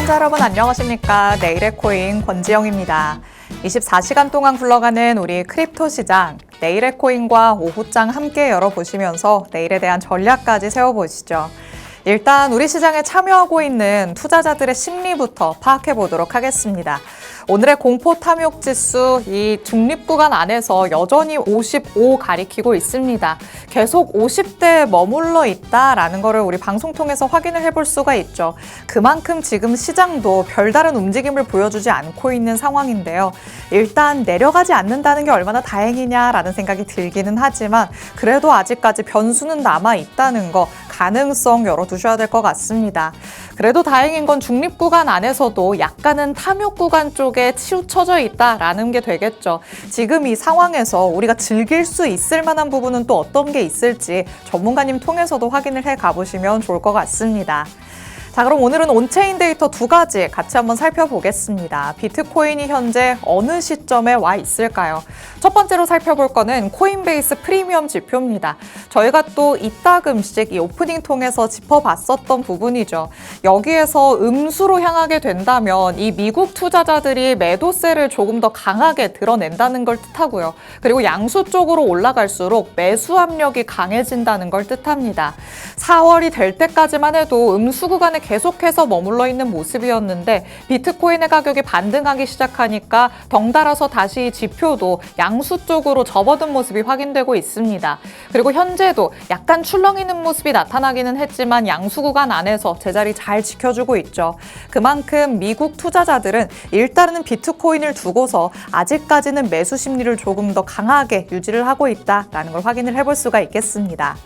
시청자 여러분 안녕하십니까? 내일의 코인 권지영입니다. 24시간 동안 굴러가는 우리 크립토 시장, 내일의 코인과 오후장 함께 열어보시면서 내일에 대한 전략까지 세워보시죠. 일단 우리 시장에 참여하고 있는 투자자들의 심리부터 파악해 보도록 하겠습니다. 오늘의 공포 탐욕 지수 이 중립 구간 안에서 여전히 55 가리키고 있습니다. 계속 50대에 머물러 있다라는 거를 우리 방송 통해서 확인을 해볼 수가 있죠. 그만큼 지금 시장도 별다른 움직임을 보여주지 않고 있는 상황인데요. 일단 내려가지 않는다는 게 얼마나 다행이냐라는 생각이 들기는 하지만 그래도 아직까지 변수는 남아 있다는 거 가능성 열어두셔야 될 것 같습니다. 그래도 다행인 건 중립 구간 안에서도 약간은 탐욕 구간 쪽에 치우쳐져 있다라는 게 되겠죠. 지금 이 상황에서 우리가 즐길 수 있을 만한 부분은 또 어떤 게 있을지 전문가님 통해서도 확인을 해 가보시면 좋을 것 같습니다. 자, 그럼 오늘은 온체인 데이터 두 가지 같이 한번 살펴보겠습니다. 비트코인이 현재 어느 시점에 와 있을까요? 첫 번째로 살펴볼 거는 코인베이스 프리미엄 지표입니다. 저희가 또 이따금씩 이 오프닝 통해서 짚어봤었던 부분이죠. 여기에서 음수로 향하게 된다면 이 미국 투자자들이 매도세를 조금 더 강하게 드러낸다는 걸 뜻하고요. 그리고 양수 쪽으로 올라갈수록 매수 압력이 강해진다는 걸 뜻합니다. 4월이 될 때까지만 해도 음수 구간에 계속해서 머물러 있는 모습이었는데 비트코인의 가격이 반등하기 시작하니까 덩달아서 다시 지표도 양수 쪽으로 접어든 모습이 확인되고 있습니다. 그리고 현재도 약간 출렁이는 모습이 나타나기는 했지만 양수 구간 안에서 제자리 잘 지켜주고 있죠. 그만큼 미국 투자자들은 일단은 비트코인을 두고서 아직까지는 매수 심리를 조금 더 강하게 유지를 하고 있다는 걸 확인을 해볼 수가 있겠습니다.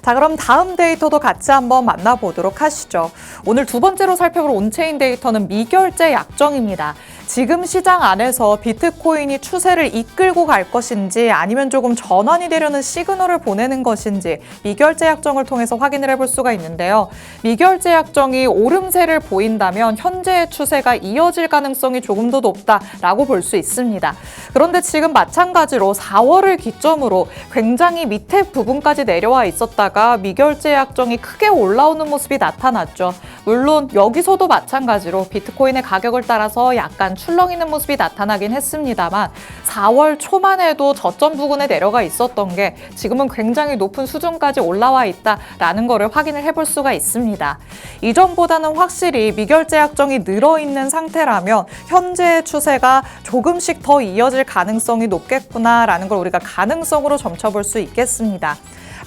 자, 그럼 다음 데이터도 같이 한번 만나보도록 하시죠. 오늘 두 번째로 살펴볼 온체인 데이터는 미결제 약정입니다. 지금 시장 안에서 비트코인이 추세를 이끌고 갈 것인지 아니면 조금 전환이 되려는 시그널을 보내는 것인지 미결제 약정을 통해서 확인을 해볼 수가 있는데요. 미결제 약정이 오름세를 보인다면 현재의 추세가 이어질 가능성이 조금 더 높다라고 볼 수 있습니다. 그런데 지금 마찬가지로 4월을 기점으로 굉장히 밑에 부분까지 내려와 있었다가 미결제 약정이 크게 올라오는 모습이 나타났죠. 물론 여기서도 마찬가지로 비트코인의 가격을 따라서 약간 출렁이는 모습이 나타나긴 했습니다만 4월 초만 해도 저점 부근에 내려가 있었던 게 지금은 굉장히 높은 수준까지 올라와 있다라는 거를 확인을 해볼 수가 있습니다. 이전보다는 확실히 미결제 약정이 늘어있는 상태라면 현재의 추세가 조금씩 더 이어질 가능성이 높겠구나라는 걸 우리가 가능성으로 점쳐볼 수 있겠습니다.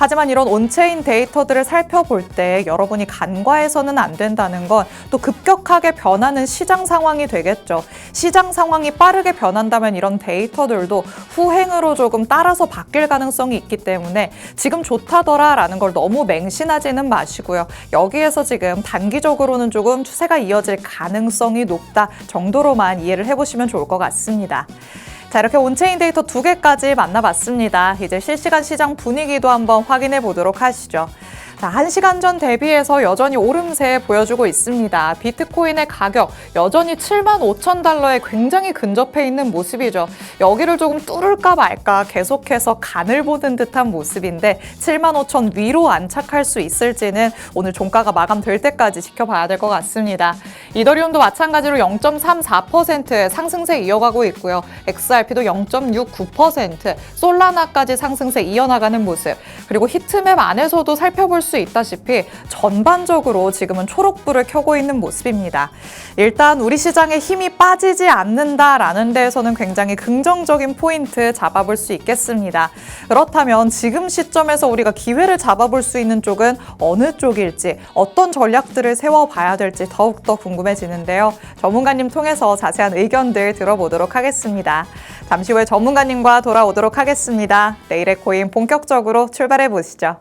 하지만 이런 온체인 데이터들을 살펴볼 때 여러분이 간과해서는 안 된다는 건 또 급격하게 변하는 시장 상황이 되겠죠. 시장 상황이 빠르게 변한다면 이런 데이터들도 후행으로 조금 따라서 바뀔 가능성이 있기 때문에 지금 좋다더라라는 걸 너무 맹신하지는 마시고요. 여기에서 지금 단기적으로는 조금 추세가 이어질 가능성이 높다 정도로만 이해를 해보시면 좋을 것 같습니다. 자, 이렇게 온체인 데이터 두 개까지 만나봤습니다. 이제 실시간 시장 분위기도 한번 확인해 보도록 하시죠. 자, 1시간 전 대비해서 여전히 오름세 보여주고 있습니다. 비트코인의 가격 여전히 75,000달러에 굉장히 근접해 있는 모습이죠. 여기를 조금 뚫을까 말까 계속해서 간을 보는 듯한 모습인데 75,000 위로 안착할 수 있을지는 오늘 종가가 마감될 때까지 지켜봐야 될 것 같습니다. 이더리움도 마찬가지로 0.34% 상승세 이어가고 있고요. XRP도 0.69%, 솔라나까지 상승세 이어나가는 모습. 그리고 히트맵 안에서도 살펴볼 수 있다시피 전반적으로 지금은 초록불을 켜고 있는 모습입니다. 일단 우리 시장에 힘이 빠지지 않는다라는 데에서는 굉장히 긍정적인 포인트 잡아볼 수 있겠습니다. 그렇다면 지금 시점에서 우리가 기회를 잡아볼 수 있는 쪽은 어느 쪽일지, 어떤 전략들을 세워봐야 될지 더욱더 궁금해지는데요. 전문가님 통해서 자세한 의견들 들어보도록 하겠습니다. 잠시 후에 전문가님과 돌아오도록 하겠습니다. 내일의 코인 본격적으로 출발해 보시죠.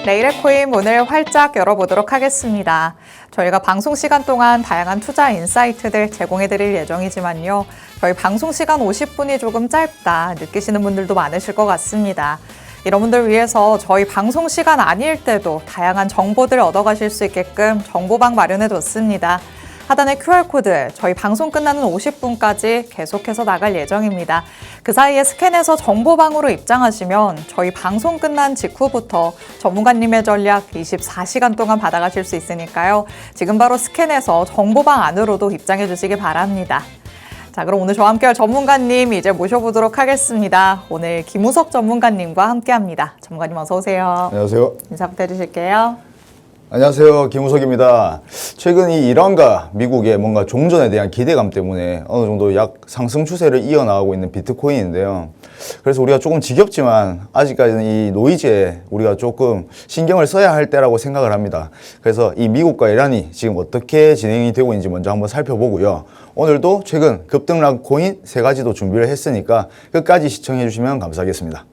내일의 코인 오늘 활짝 열어보도록 하겠습니다. 저희가 방송 시간 동안 다양한 투자 인사이트들 제공해드릴 예정이지만요. 저희 방송 시간 50분이 조금 짧다 느끼시는 분들도 많으실 것 같습니다. 이런 분들 위해서 저희 방송 시간 아닐 때도 다양한 정보들 얻어가실 수 있게끔 정보방 마련해뒀습니다. 하단의 QR코드, 저희 방송 끝나는 50분까지 계속해서 나갈 예정입니다. 그 사이에 스캔해서 정보방으로 입장하시면 저희 방송 끝난 직후부터 전문가님의 전략 24시간 동안 받아가실 수 있으니까요. 지금 바로 스캔해서 정보방 안으로도 입장해 주시기 바랍니다. 자, 그럼 오늘 저와 함께할 전문가님 이제 모셔보도록 하겠습니다. 오늘 김우석 전문가님과 함께합니다. 전문가님 어서 오세요. 안녕하세요. 인사부터 해주실게요. 안녕하세요. 김우석입니다. 최근 이 이란과 미국의 뭔가 종전에 대한 기대감 때문에 어느 정도 상승 추세를 이어나가고 있는 비트코인인데요. 그래서 우리가 조금 지겹지만 아직까지는 이 노이즈에 우리가 조금 신경을 써야 할 때라고 생각을 합니다. 그래서 이 미국과 이란이 지금 어떻게 진행이 되고 있는지 먼저 한번 살펴보고요. 오늘도 최근 급등락 코인 3가지도 준비를 했으니까 끝까지 시청해 주시면 감사하겠습니다.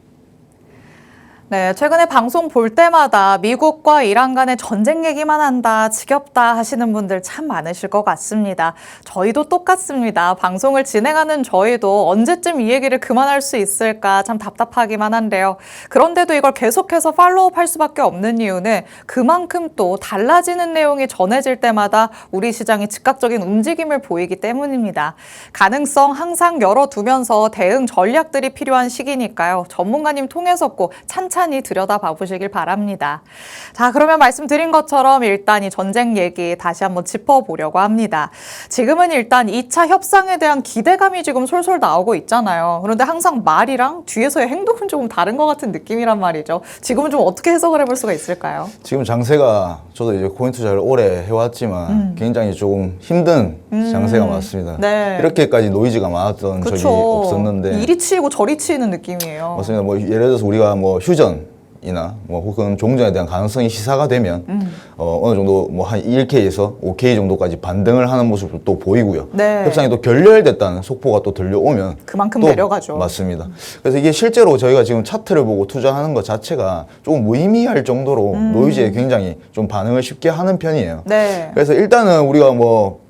네, 최근에 방송 볼 때마다 미국과 이란 간의 전쟁 얘기만 한다, 지겹다 하시는 분들 참 많으실 것 같습니다. 저희도 똑같습니다. 방송을 진행하는 저희도 언제쯤 이 얘기를 그만할 수 있을까 참 답답하기만 한데요. 그런데도 이걸 계속해서 팔로우업 할 수밖에 없는 이유는 그만큼 또 달라지는 내용이 전해질 때마다 우리 시장이 즉각적인 움직임을 보이기 때문입니다. 가능성 항상 열어두면서 대응 전략들이 필요한 시기니까요. 전문가님 통해서 꼭 찬찬히 들여다봐 보시길 바랍니다. 자, 그러면 말씀드린 것처럼 일단 이 전쟁 얘기 다시 한번 짚어보려고 합니다. 지금은 일단 2차 협상에 대한 기대감이 지금 솔솔 나오고 있잖아요. 그런데 항상 말이랑 뒤에서의 행동은 조금 다른 것 같은 느낌이란 말이죠. 지금은 좀 어떻게 해석을 해볼 수가 있을까요? 지금 장세가 저도 이제 코인 투자를 오래 해왔지만 굉장히 조금 힘든 장세가 많습니다. 네. 이렇게까지 노이즈가 많았던 그쵸. 적이 없었는데 이리 치이고 저리 치이는 느낌이에요. 맞습니다. 뭐 예를 들어서 우리가 뭐 휴전이나 뭐 혹은 종전에 대한 가능성이 시사가 되면 어느 정도 뭐 한 1K에서 5K 정도까지 반등을 하는 모습을 또 보이고요. 네. 협상이 또 결렬됐다는 속보가 또 들려오면 그만큼 또 내려가죠. 맞습니다. 그래서 이게 실제로 저희가 지금 차트를 보고 투자하는 것 자체가 조금 무의미할 정도로 노이즈에 굉장히 좀 반응을 쉽게 하는 편이에요. 네. 그래서 일단은 우리가 뭐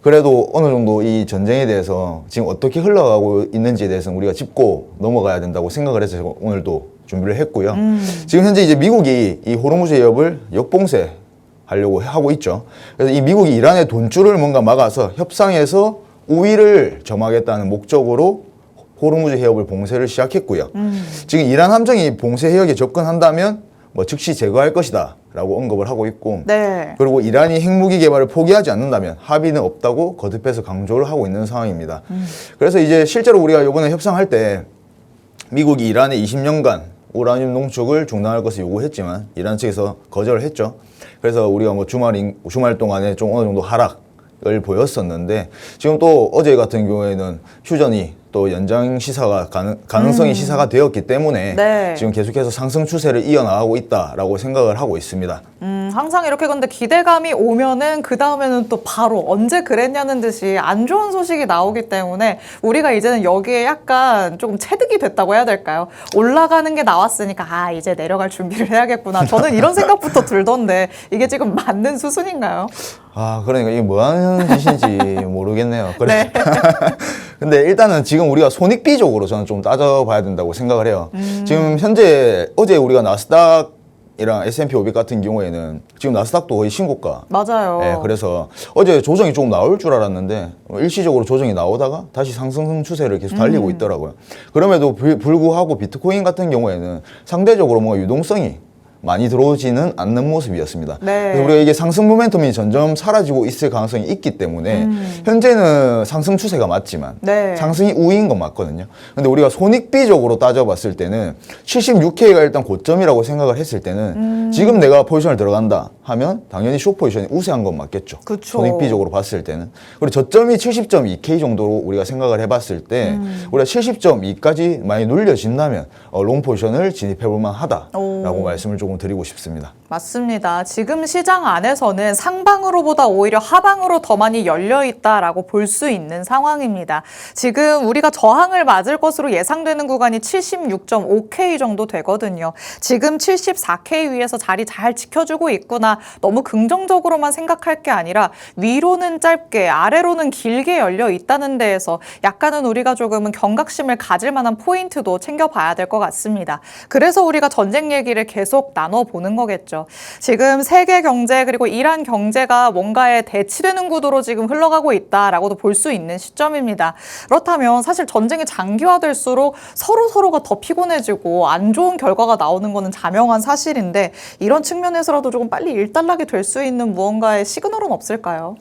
그래도 어느 정도 이 전쟁에 대해서 지금 어떻게 흘러가고 있는지에 대해서는 우리가 짚고 넘어가야 된다고 생각을 해서 제가 오늘도 준비를 했고요. 지금 현재 이제 미국이 이 호르무즈 해협을 역봉쇄 하려고 하고 있죠. 그래서 이 미국이 이란의 돈줄을 뭔가 막아서 협상에서 우위를 점하겠다는 목적으로 호르무즈 해협을 봉쇄를 시작했고요. 지금 이란 함정이 봉쇄 해역에 접근한다면 뭐 즉시 제거할 것이다 라고 언급을 하고 있고 네. 그리고 이란이 핵무기 개발을 포기하지 않는다면 합의는 없다고 거듭해서 강조를 하고 있는 상황입니다. 그래서 이제 실제로 우리가 이번에 협상할 때 미국이 이란에 20년간 우라늄 농축을 중단할 것을 요구했지만 이란 측에서 거절을 했죠. 그래서 우리가 뭐 주말 동안에 좀 어느 정도 하락을 보였었는데 지금 또 어제 같은 경우에는 휴전이 또 연장 시사가 가능성이 시사가 되었기 때문에 네. 지금 계속해서 상승 추세를 이어나가고 있다라고 생각을 하고 있습니다. 항상 이렇게 근데 기대감이 오면은 그 다음에는 또 바로 언제 그랬냐는 듯이 안 좋은 소식이 나오기 때문에 우리가 이제는 여기에 약간 조금 체득이 됐다고 해야 될까요? 올라가는 게 나왔으니까 아 이제 내려갈 준비를 해야겠구나. 저는 이런 생각부터 들던데 이게 지금 맞는 수순인가요? 아 그러니까 이게 뭐 하는 짓인지 모르겠네요. 그래. 네. 근데 일단은 지금 우리가 손익비적으로 저는 좀 따져봐야 된다고 생각을 해요. 지금 현재 어제 우리가 나스닥이랑 S&P 500 같은 경우에는 지금 나스닥도 거의 신고가. 맞아요. 네, 그래서 어제 조정이 조금 나올 줄 알았는데 일시적으로 조정이 나오다가 다시 상승 추세를 계속 달리고 있더라고요. 그럼에도 불구하고 비트코인 같은 경우에는 상대적으로 뭔가 유동성이 많이 들어오지는 않는 모습이었습니다. 네. 그래서 우리가 이게 상승 모멘텀이 점점 사라지고 있을 가능성이 있기 때문에 현재는 상승 추세가 맞지만 네. 상승이 우위인 건 맞거든요. 근데 우리가 손익비적으로 따져봤을 때는 76K가 일단 고점이라고 생각을 했을 때는 지금 내가 포지션을 들어간다 하면 당연히 숏 포지션이 우세한 건 맞겠죠. 그쵸. 손익비적으로 봤을 때는. 그리고 저점이 70.2K 정도로 우리가 생각을 해봤을 때 우리가 70.2까지 많이 눌려진다면 롱 포지션을 진입해볼 만하다라고 말씀을 조금 드리고 싶습니다. 맞습니다. 지금 시장 안에서는 상방으로보다 오히려 하방으로 더 많이 열려 있다라고 볼 수 있는 상황입니다. 지금 우리가 저항을 맞을 것으로 예상되는 구간이 76.5K 정도 되거든요. 지금 74K 위에서 자리 잘 지켜주고 있구나. 너무 긍정적으로만 생각할 게 아니라 위로는 짧게 아래로는 길게 열려 있다는 데에서 약간은 우리가 조금은 경각심을 가질 만한 포인트도 챙겨봐야 될 것 같습니다. 그래서 우리가 전쟁 얘기를 계속 나눠보는 거겠죠. 지금 세계 경제 그리고 이란 경제가 뭔가에 대치되는 구도로 지금 흘러가고 있다라고도 볼 수 있는 시점입니다. 그렇다면 사실 전쟁이 장기화될수록 서로가 더 피곤해지고 안 좋은 결과가 나오는 것은 자명한 사실인데 이런 측면에서라도 조금 빨리 일단락이 될 수 있는 무언가의 시그널은 없을까요?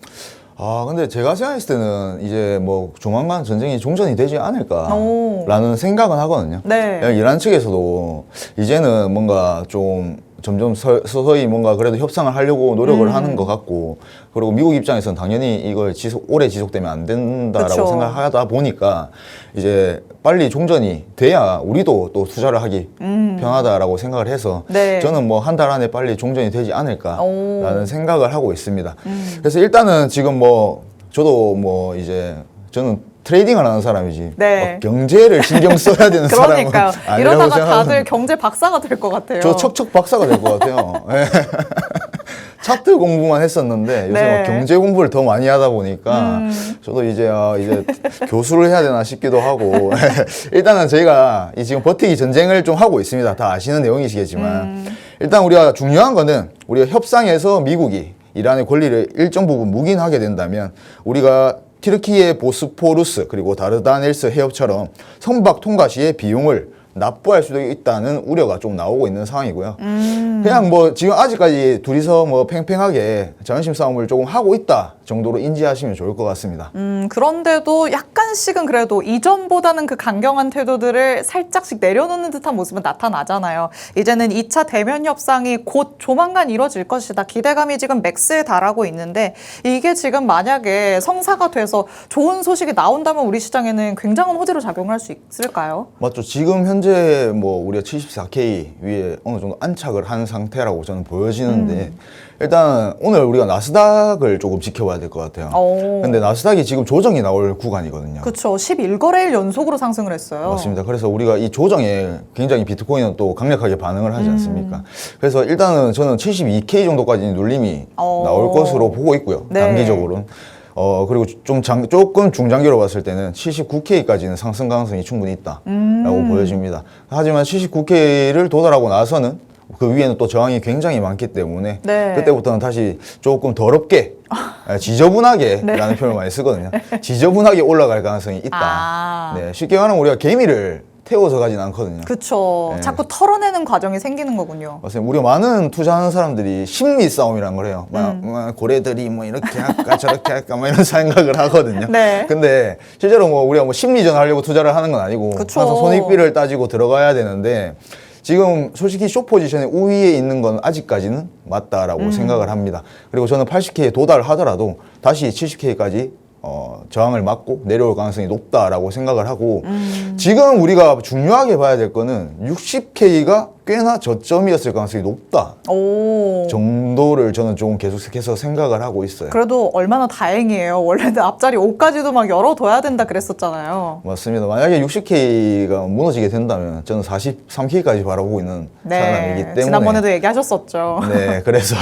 근데 제가 생각했을 때는 이제 뭐 조만간 전쟁이 종전이 되지 않을까라는 생각은 하거든요. 네. 이란 측에서도 이제는 뭔가 좀 점점 서서히 뭔가 그래도 협상을 하려고 노력을 하는 것 같고, 그리고 미국 입장에서는 당연히 이걸 오래 지속되면 안 된다라고 그쵸. 생각하다 보니까 이제 빨리 종전이 돼야 우리도 또 투자를 하기 편하다라고 생각을 해서 네. 저는 뭐 한 달 안에 빨리 종전이 되지 않을까라는 오. 생각을 하고 있습니다. 그래서 일단은 지금 뭐 저도 뭐 이제 저는 트레이딩을 하는 사람이지 네. 경제를 신경 써야 되는 그러니까요. 사람은 아니라고 이러다가 생각하거든요. 다들 경제 박사가 될 것 같아요. 저 척척 박사가 될 것 같아요. 예. 차트 공부만 했었는데 요새 네. 막 경제 공부를 더 많이 하다 보니까 저도 이제 교수를 해야 되나 싶기도 하고 일단은 저희가 이 지금 버티기 전쟁을 좀 하고 있습니다. 다 아시는 내용이시겠지만 일단 우리가 중요한 거는 우리가 협상에서 미국이 이란의 권리를 일정 부분 묵인하게 된다면 우리가 튀르키예 보스포루스 그리고 다르다넬스 해협처럼 선박 통과 시에 비용을 납부할 수도 있다는 우려가 좀 나오고 있는 상황이고요. 그냥 뭐 지금 아직까지 둘이서 뭐 팽팽하게 자존심 싸움을 조금 하고 있다 정도로 인지하시면 좋을 것 같습니다. 그런데도 약간씩은 그래도 이전보다는 그 강경한 태도들을 살짝씩 내려놓는 듯한 모습은 나타나잖아요. 이제는 2차 대면 협상이 곧 조만간 이뤄질 것이다. 기대감이 지금 맥스에 달하고 있는데 이게 지금 만약에 성사가 돼서 좋은 소식이 나온다면 우리 시장에는 굉장한 호재로 작용할 수 있을까요? 맞죠. 지금 현재 뭐 우리가 74K 위에 어느 정도 안착을 한 상태라고 저는 보여지는데 일단 오늘 우리가 나스닥을 조금 지켜봐야 될 것 같아요. 근데 나스닥이 지금 조정이 나올 구간이거든요. 그렇죠. 11거래일 연속으로 상승을 했어요. 맞습니다. 그래서 우리가 이 조정에 굉장히 비트코인은 또 강력하게 반응을 하지 않습니까? 그래서 일단은 저는 72K 정도까지 눌림이 나올 것으로 보고 있고요. 네. 단기적으로는. 그리고 조금 중장기로 봤을 때는 79K까지는 상승 가능성이 충분히 있다라고 보여집니다. 하지만 79K를 도달하고 나서는 그 위에는 또 저항이 굉장히 많기 때문에 네. 그때부터는 다시 조금 더럽게 지저분하게 네. 라는 표현을 많이 쓰거든요. 지저분하게 올라갈 가능성이 있다. 네, 쉽게 말하면 우리가 개미를 태워서 가진 않거든요. 그렇죠. 네. 자꾸 털어내는 과정이 생기는 거군요. 맞습니다. 우리가 많은 투자하는 사람들이 심리 싸움이라는 걸 해요. 막 고래들이 뭐 이렇게 할까 저렇게 할까 뭐 이런 생각을 하거든요. 네. 근데 실제로 뭐 우리가 뭐 심리전 하려고 투자를 하는 건 아니고 그쵸. 항상 손익비를 따지고 들어가야 되는데 지금 솔직히 숏 포지션의 우위에 있는 건 아직까지는 맞다라고 생각을 합니다. 그리고 저는 80K에 도달하더라도 다시 70K까지 저항을 맞고 내려올 가능성이 높다라고 생각을 하고 지금 우리가 중요하게 봐야 될 거는 60K가 꽤나 저점이었을 가능성이 높다 오. 정도를 저는 조금 계속해서 생각을 하고 있어요. 그래도 얼마나 다행이에요. 원래는 앞자리 5까지도 막 열어둬야 된다 그랬었잖아요. 맞습니다. 만약에 60K가 무너지게 된다면 저는 43K까지 바라보고 있는 사람이기 때문에 지난번에도 얘기하셨었죠. 네, 그래서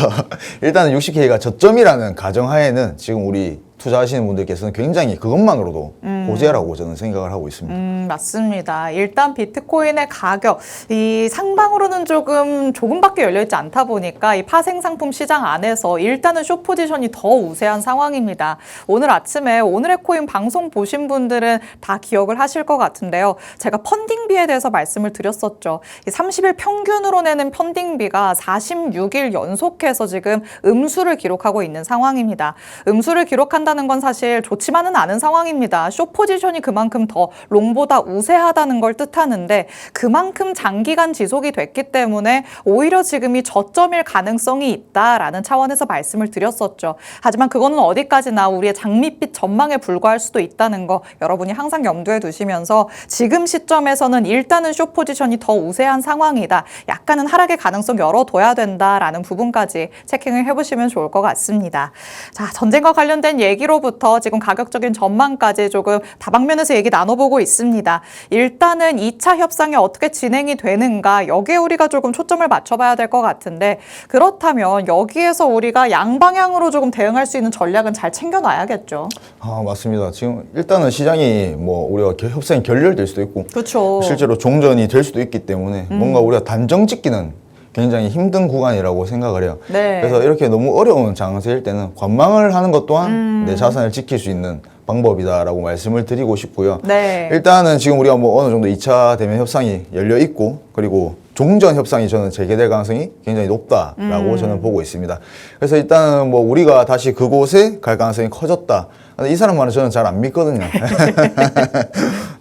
일단은 60K가 저점이라는 가정하에는 지금 우리 투자하시는 분들께서는 굉장히 그것만으로도 호재라고 저는 생각을 하고 있습니다. 맞습니다. 일단 비트코인의 가격, 이 상방으로는 조금밖에 열려있지 않다 보니까 이 파생상품 시장 안에서 일단은 숏 포지션이 더 우세한 상황입니다. 오늘 아침에 오늘의 코인 방송 보신 분들은 다 기억을 하실 것 같은데요. 제가 펀딩비에 대해서 말씀을 드렸었죠. 이 30일 평균으로 내는 펀딩비가 46일 연속해서 지금 음수를 기록하고 있는 상황입니다. 음수를 기록한다 한다는 건 사실 좋지만은 않은 상황입니다. 숏 포지션이 그만큼 더 롱보다 우세하다는 걸 뜻하는데 그만큼 장기간 지속이 됐기 때문에 오히려 지금이 저점일 가능성이 있다라는 차원에서 말씀을 드렸었죠. 하지만 그거는 어디까지나 우리의 장밋빛 전망에 불과할 수도 있다는 거 여러분이 항상 염두에 두시면서 지금 시점에서는 일단은 숏 포지션이 더 우세한 상황이다. 약간은 하락의 가능성 열어둬야 된다라는 부분까지 체킹을 해보시면 좋을 것 같습니다. 자, 전쟁과 관련된 얘기로부터 지금 가격적인 전망까지 조금 다방면에서 얘기 나눠보고 있습니다. 일단은 2차 협상이 어떻게 진행이 되는가 여기에 우리가 조금 초점을 맞춰봐야 될 것 같은데 그렇다면 여기에서 우리가 양방향으로 조금 대응할 수 있는 전략은 잘 챙겨놔야겠죠. 아, 맞습니다. 지금 일단은 시장이 뭐 우리가 협상이 결렬될 수도 있고 그렇죠. 실제로 종전이 될 수도 있기 때문에 뭔가 우리가 단정 짓기는 굉장히 힘든 구간이라고 생각을 해요. 네. 그래서 이렇게 너무 어려운 장세일 때는 관망을 하는 것 또한 내 자산을 지킬 수 있는 방법이다라고 말씀을 드리고 싶고요. 네. 일단은 지금 우리가 뭐 어느 정도 2차 대면 협상이 열려 있고 그리고 종전 협상이 저는 재개될 가능성이 굉장히 높다라고 저는 보고 있습니다. 그래서 일단은 뭐 우리가 다시 그곳에 갈 가능성이 커졌다. 이 사람 말은 저는 잘 안 믿거든요.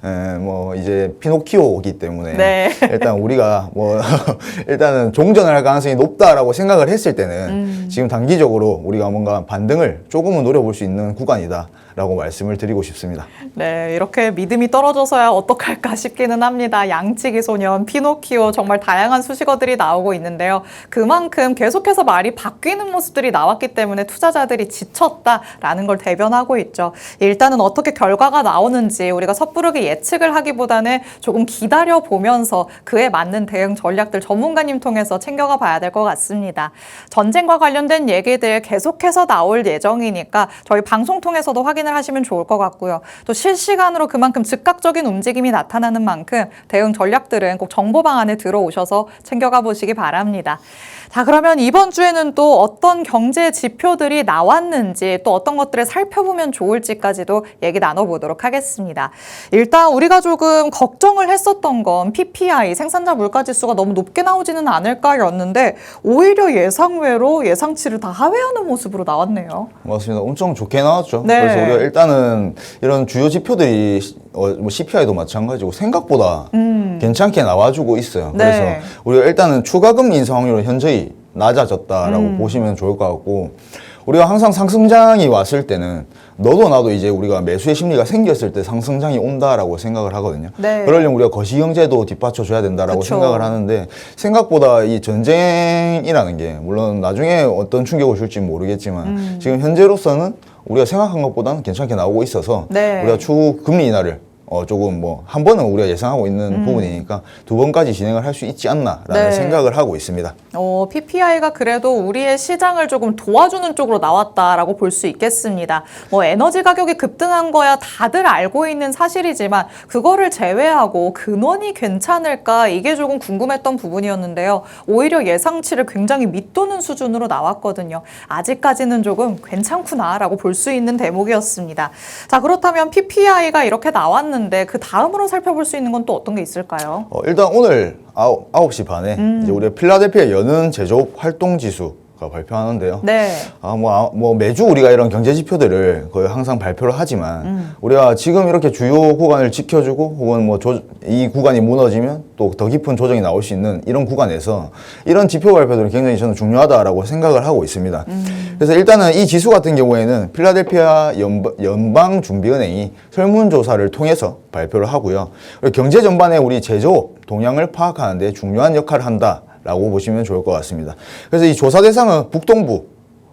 예, 뭐 이제 피노키오이기 때문에 네. 일단 우리가 뭐 일단은 종전을 할 가능성이 높다라고 생각을 했을 때는 지금 단기적으로 우리가 뭔가 반등을 조금은 노려볼 수 있는 구간이다라고 말씀을 드리고 싶습니다. 네, 이렇게 믿음이 떨어져서야 어떡할까 싶기는 합니다. 양치기 소년, 피노키오 정말 다양한 수식어들이 나오고 있는데요. 그만큼 계속해서 말이 바뀌는 모습들이 나왔기 때문에 투자자들이 지쳤다라는 걸 대변하고 있죠. 일단은 어떻게 결과가 나오는지 우리가 섣부르게 예측을 하기보다는 조금 기다려보면서 그에 맞는 대응 전략들 전문가님 통해서 챙겨가 봐야 될 것 같습니다. 전쟁과 관련된 얘기들 계속해서 나올 예정이니까 저희 방송 통해서도 확인을 하시면 좋을 것 같고요. 또 실시간으로 그만큼 즉각적인 움직임이 나타나는 만큼 대응 전략들은 꼭 정보방 안에 들어오셔서 챙겨가 보시기 바랍니다. 자, 그러면 이번 주에는 또 어떤 경제 지표들이 나왔는지 또 어떤 것들을 살펴보면 좋을지까지도 얘기 나눠보도록 하겠습니다. 일단 우리가 조금 걱정을 했었던 건 PPI, 생산자 물가지수가 너무 높게 나오지는 않을까였는데 오히려 예상외로 예상치를 다 하회하는 모습으로 나왔네요. 맞습니다. 엄청 좋게 나왔죠. 네. 그래서 우리가 일단은 이런 주요 지표들이 뭐 CPI도 마찬가지고 생각보다 괜찮게 나와주고 있어요. 네. 그래서 우리가 일단은 추가금리 인상 확률은 현저히 낮아졌다라고 보시면 좋을 것 같고 우리가 항상 상승장이 왔을 때는 너도 나도 이제 우리가 매수의 심리가 생겼을 때 상승장이 온다라고 생각을 하거든요. 네. 그러려면 우리가 거시경제도 뒷받쳐줘야 된다라고 그쵸. 생각을 하는데 생각보다 이 전쟁이라는 게 물론 나중에 어떤 충격을 줄지 모르겠지만 지금 현재로서는 우리가 생각한 것보다는 괜찮게 나오고 있어서 네. 우리가 추후 금리 인하를 조금 뭐 한 번은 우리가 예상하고 있는 부분이니까 두 번까지 진행을 할 수 있지 않나라는 네. 생각을 하고 있습니다. PPI가 그래도 우리의 시장을 조금 도와주는 쪽으로 나왔다라고 볼 수 있겠습니다. 뭐 에너지 가격이 급등한 거야 다들 알고 있는 사실이지만 그거를 제외하고 근원이 괜찮을까 이게 조금 궁금했던 부분이었는데요. 오히려 예상치를 굉장히 밑도는 수준으로 나왔거든요. 아직까지는 조금 괜찮구나라고 볼 수 있는 대목이었습니다. 자, 그렇다면 PPI가 이렇게 나왔는데 그 다음으로 살펴볼 수 있는 건 또 어떤 게 있을까요? 일단 오늘 9시 반에 이제 우리 필라델피아 여는 제조업 활동 지수가 발표하는데요. 네. 뭐 매주 우리가 이런 경제 지표들을 거의 항상 발표를 하지만 우리가 지금 이렇게 주요 구간을 지켜주고 혹은 뭐 이 구간이 무너지면 또 더 깊은 조정이 나올 수 있는 이런 구간에서 이런 지표 발표들은 굉장히 저는 중요하다라고 생각을 하고 있습니다. 그래서 일단은 이 지수 같은 경우에는 필라델피아 연방준비은행이 설문조사를 통해서 발표를 하고요. 그리고 경제 전반에 우리 제조업 동향을 파악하는 데 중요한 역할을 한다. 라고 보시면 좋을 것 같습니다. 그래서 이 조사 대상은 북동부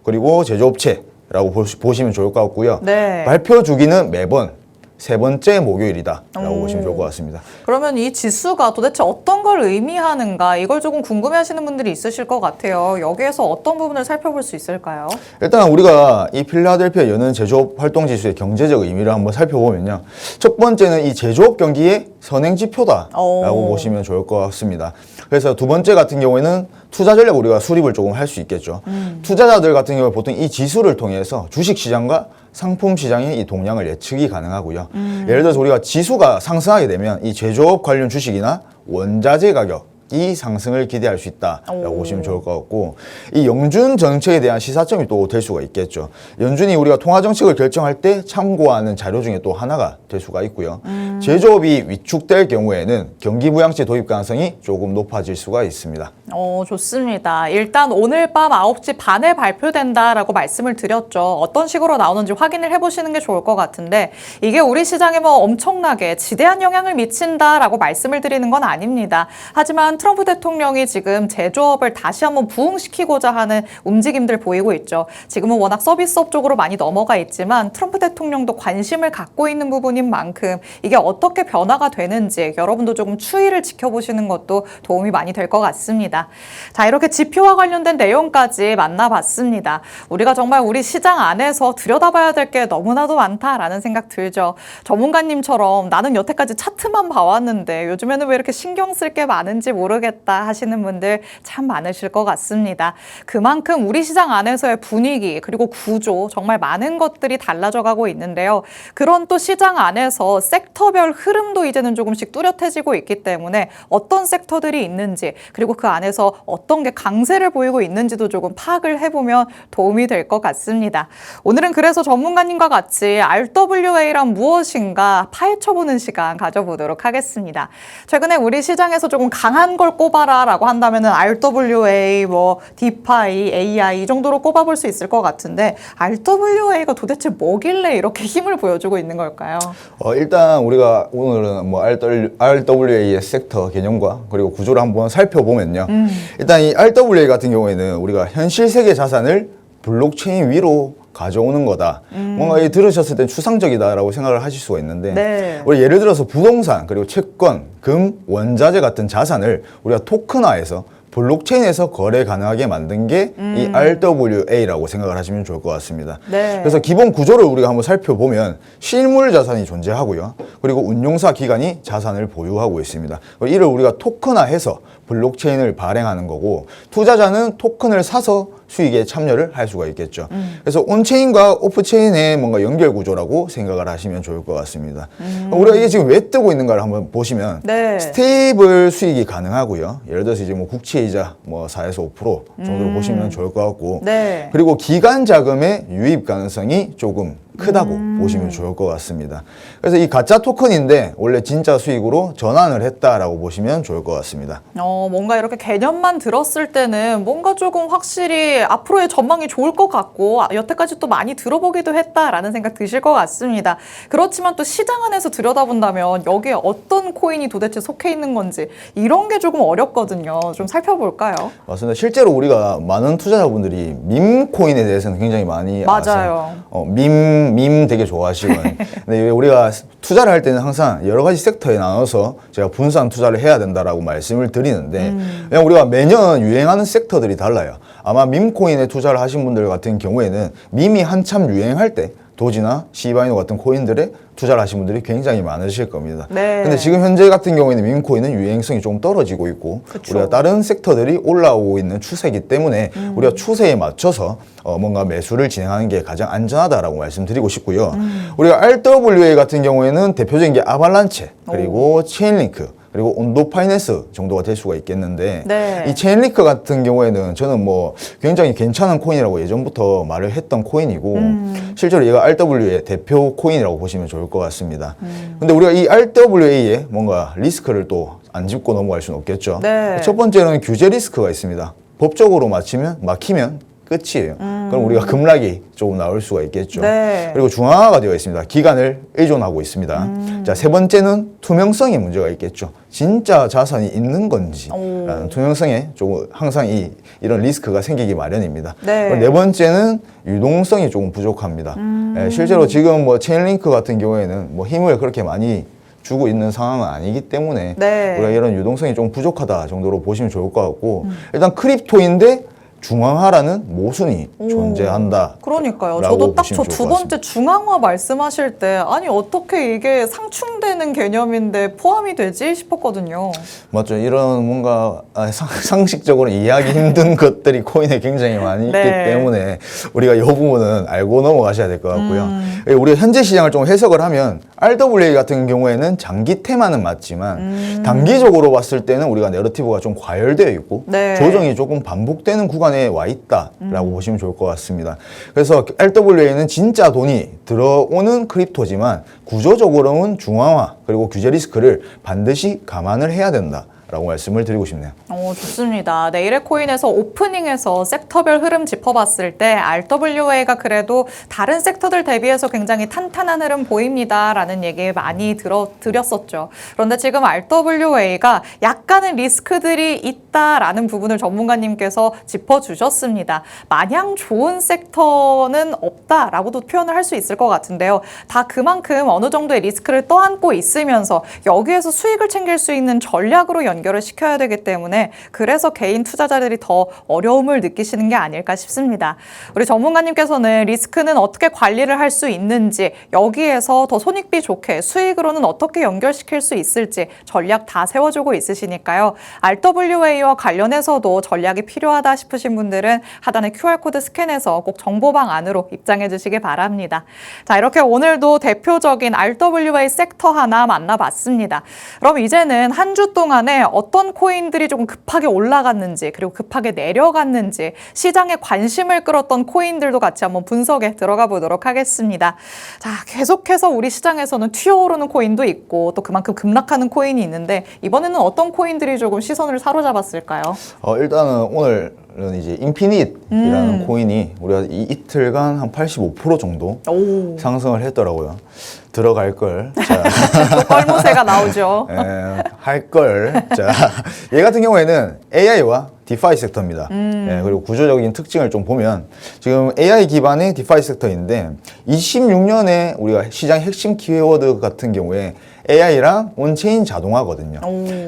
그리고 제조업체라고 보시면 좋을 것 같고요. 네. 발표 주기는 매번 세 번째 목요일이다라고 보시면 좋을 것 같습니다. 그러면 이 지수가 도대체 어떤 걸 의미하는가 이걸 조금 궁금해하시는 분들이 있으실 것 같아요. 여기에서 어떤 부분을 살펴볼 수 있을까요? 일단 우리가 이 필라델피아 여는 제조업 활동 지수의 경제적 의미를 한번 살펴보면요. 첫 번째는 이 제조업 경기의 선행 지표다라고 보시면 좋을 것 같습니다. 그래서 두 번째 같은 경우에는 투자 전략 우리가 수립을 조금 할 수 있겠죠. 투자자들 같은 경우에 보통 이 지수를 통해서 주식 시장과 상품 시장의 이 동향을 예측이 가능하고요. 예를 들어서 우리가 지수가 상승하게 되면 이 제조업 관련 주식이나 원자재 가격 이 상승을 기대할 수 있다라고 보시면 좋을 것 같고, 이 영준 정책에 대한 시사점이 또 될 수가 있겠죠. 연준이 우리가 통화 정책을 결정할 때 참고하는 자료 중에 또 하나가 될 수가 있고요. 제조업이 위축될 경우에는 경기 부양제 도입 가능성이 조금 높아질 수가 있습니다. 좋습니다. 일단 오늘 밤 9시 반에 발표된다라고 말씀을 드렸죠. 어떤 식으로 나오는지 확인을 해보시는 게 좋을 것 같은데, 이게 우리 시장에 뭐 엄청나게 지대한 영향을 미친다라고 말씀을 드리는 건 아닙니다. 하지만 트럼프 대통령이 지금 제조업을 다시 한번 부흥시키고자 하는 움직임들 보이고 있죠. 지금은 워낙 서비스업 쪽으로 많이 넘어가 있지만 트럼프 대통령도 관심을 갖고 있는 부분인 만큼 이게 어떻게 변화가 되는지 여러분도 조금 추이를 지켜보시는 것도 도움이 많이 될 것 같습니다. 자, 이렇게 지표와 관련된 내용까지 만나봤습니다. 우리가 정말 우리 시장 안에서 들여다봐야 될 게 너무나도 많다라는 생각 들죠. 전문가님처럼 나는 여태까지 차트만 봐왔는데 요즘에는 왜 이렇게 신경 쓸 게 많은지 모르겠다 하시는 분들 참 많으실 것 같습니다. 그만큼 우리 시장 안에서의 분위기 그리고 구조 정말 많은 것들이 달라져 가고 있는데요. 그런 또 시장 안에서 섹터별 흐름도 이제는 조금씩 뚜렷해지고 있기 때문에 어떤 섹터들이 있는지 그리고 그 안에서 어떤 게 강세를 보이고 있는지도 조금 파악을 해보면 도움이 될 것 같습니다. 오늘은 그래서 전문가님과 같이 RWA란 무엇인가 파헤쳐보는 시간 가져보도록 하겠습니다. 최근에 우리 시장에서 조금 강한 걸 꼽아라 라고 한다면은 RWA, 뭐 디파이, AI 이 정도로 꼽아볼 수 있을 것 같은데 RWA가 도대체 뭐길래 이렇게 힘을 보여주고 있는 걸까요? 일단 우리가 오늘은 뭐 RWA의 섹터 개념과 그리고 구조를 한번 살펴보면요. 일단 이 RWA 같은 경우에는 우리가 현실 세계 자산을 블록체인 위로 가져오는 거다. 뭔가 이 들으셨을 땐 추상적이다라고 생각을 하실 수가 있는데, 네. 우리 예를 들어서 부동산 그리고 채권, 금, 원자재 같은 자산을 우리가 토큰화해서 블록체인에서 거래 가능하게 만든 게 이 RWA라고 생각을 하시면 좋을 것 같습니다. 네. 그래서 기본 구조를 우리가 한번 살펴보면 실물 자산이 존재하고요. 그리고 운용사 기관이 자산을 보유하고 있습니다. 이를 우리가 토큰화해서 블록체인을 발행하는 거고, 투자자는 토큰을 사서 수익에 참여를 할 수가 있겠죠. 그래서 온체인과 오프체인의 뭔가 연결 구조라고 생각을 하시면 좋을 것 같습니다. 우리가 이게 지금 왜 뜨고 있는가를 한번 보시면, 네. 스테이블 수익이 가능하고요. 예를 들어서 이제 뭐 국채이자 뭐 4에서 5% 정도로 보시면 좋을 것 같고, 네. 그리고 기관 자금의 유입 가능성이 조금 크다고 보시면 좋을 것 같습니다. 그래서 이 가짜 토큰인데 원래 진짜 수익으로 전환을 했다라고 보시면 좋을 것 같습니다. 뭔가 이렇게 개념만 들었을 때는 뭔가 조금 확실히 앞으로의 전망이 좋을 것 같고 여태까지 또 많이 들어보기도 했다라는 생각 드실 것 같습니다. 그렇지만 또 시장 안에서 들여다본다면 여기에 어떤 코인이 도대체 속해 있는 건지 이런 게 조금 어렵거든요. 좀 살펴볼까요? 맞습니다. 실제로 우리가 많은 투자자분들이 밈 코인에 대해서는 굉장히 많이 맞아요. 아세요. 밈 되게 좋아하시거든요. 근데 우리가 투자를 할 때는 항상 여러 가지 섹터에 나눠서 제가 분산 투자를 해야 된다라고 말씀을 드리는데, 그냥 우리가 매년 유행하는 섹터들이 달라요. 아마 밈 코인에 투자를 하신 분들 같은 경우에는 밈이 한참 유행할 때 도지나 시바이노 같은 코인들에 투자를 하신 분들이 굉장히 많으실 겁니다. 네. 근데 지금 현재 같은 경우에는 밈코인은 유행성이 좀 떨어지고 있고, 그쵸. 우리가 다른 섹터들이 올라오고 있는 추세이기 때문에 우리가 추세에 맞춰서 뭔가 매수를 진행하는 게 가장 안전하다라고 말씀드리고 싶고요. 우리가 RWA 같은 경우에는 대표적인 게 아발란체, 그리고 체인링크, 그리고 온도 파이낸스 정도가 될 수가 있겠는데, 네. 이 체인링크 같은 경우에는 저는 뭐 굉장히 괜찮은 코인이라고 예전부터 말을 했던 코인이고, 실제로 얘가 RWA의 대표 코인이라고 보시면 좋을 것 같습니다. 근데 우리가 이 RWA에 뭔가 리스크를 또 안 짚고 넘어갈 수는 없겠죠. 네. 첫 번째는 규제 리스크가 있습니다. 법적으로 막히면 끝이에요. 그럼 우리가 급락이 조금 나올 수가 있겠죠. 네. 그리고 중앙화가 되어 있습니다. 기간을 의존하고 있습니다. 자, 세 번째는 투명성에 문제가 있겠죠. 진짜 자산이 있는 건지 라는 투명성에 조금 항상 이런 리스크가 생기기 마련입니다. 네. 네 번째는 유동성이 조금 부족합니다. 실제로 지금 뭐 체인링크 같은 경우에는 뭐 힘을 그렇게 많이 주고 있는 상황은 아니기 때문에 네. 우리가 이런 유동성이 좀 부족하다 정도로 보시면 좋을 것 같고, 일단 크립토인데 중앙화라는 모순이 존재한다. 그러니까요. 라고 저도 딱 보시면 저 좋을 두 것 같습니다. 번째 중앙화 말씀하실 때 아니 어떻게 이게 상충되는 개념인데 포함이 되지 싶었거든요. 맞죠. 이런 뭔가 상식적으로 이해하기 힘든 것들이 코인에 굉장히 많이 네. 있기 때문에 우리가 이 부분은 알고 넘어가셔야 될 것 같고요. 우리가 현재 시장을 좀 해석을 하면 RWA 같은 경우에는 장기 테마는 맞지만 단기적으로 봤을 때는 우리가 내러티브가 좀 과열되어 있고 네. 조정이 조금 반복되는 구간에 와 있다라고 보시면 좋을 것 같습니다. 그래서 RWA는 진짜 돈이 들어오는 크립토지만 구조적으로는 중앙화 그리고 규제 리스크를 반드시 감안을 해야 된다라고 말씀을 드리고 싶네요. 좋습니다. 내일의 코인에서 오프닝에서 섹터별 흐름 짚어봤을 때 RWA가 그래도 다른 섹터들 대비해서 굉장히 탄탄한 흐름 보입니다라는 얘기 많이 드렸었죠. 그런데 지금 RWA가 약간의 리스크들이 있다라는 부분을 전문가님께서 짚어주셨습니다. 마냥 좋은 섹터는 없다라고도 표현을 할 수 있을 것 같은데요. 다 그만큼 어느 정도의 리스크를 떠안고 있으면서 여기에서 수익을 챙길 수 있는 전략으로 연결을 시켜야 되기 때문에 그래서 개인 투자자들이 더 어려움을 느끼시는 게 아닐까 싶습니다. 우리 전문가님께서는 리스크는 어떻게 관리를 할 수 있는지, 여기에서 더 손익비 좋게 수익으로는 어떻게 연결시킬 수 있을지 전략 다 세워주고 있으시니까요. RWA와 관련해서도 전략이 필요하다 싶으신 분들은 하단의 QR코드 스캔해서 꼭 정보방 안으로 입장해 주시기 바랍니다. 자, 이렇게 오늘도 대표적인 RWA 섹터 하나 만나봤습니다. 그럼 이제는 한 주 동안에 어떤 코인들이 조금 급하게 올라갔는지 그리고 급하게 내려갔는지 시장에 관심을 끌었던 코인들도 같이 한번 분석에 들어가 보도록 하겠습니다. 자, 계속해서 우리 시장에서는 튀어오르는 코인도 있고 또 그만큼 급락하는 코인이 있는데 이번에는 어떤 코인들이 조금 시선을 사로잡았을까요? 일단은 오늘은 이제 인피닛이라는 코인이 우리가 이틀간 한 85% 정도 상승을 했더라고요. 들어갈 걸. 자, 또 뻘모세가 나오죠. 할 걸. 자, 얘 같은 경우에는 AI와 디파이 섹터입니다. 그리고 구조적인 특징을 좀 보면 지금 AI 기반의 디파이 섹터인데 26년에 우리가 시장 핵심 키워드 같은 경우에 AI랑 온체인 자동화거든요.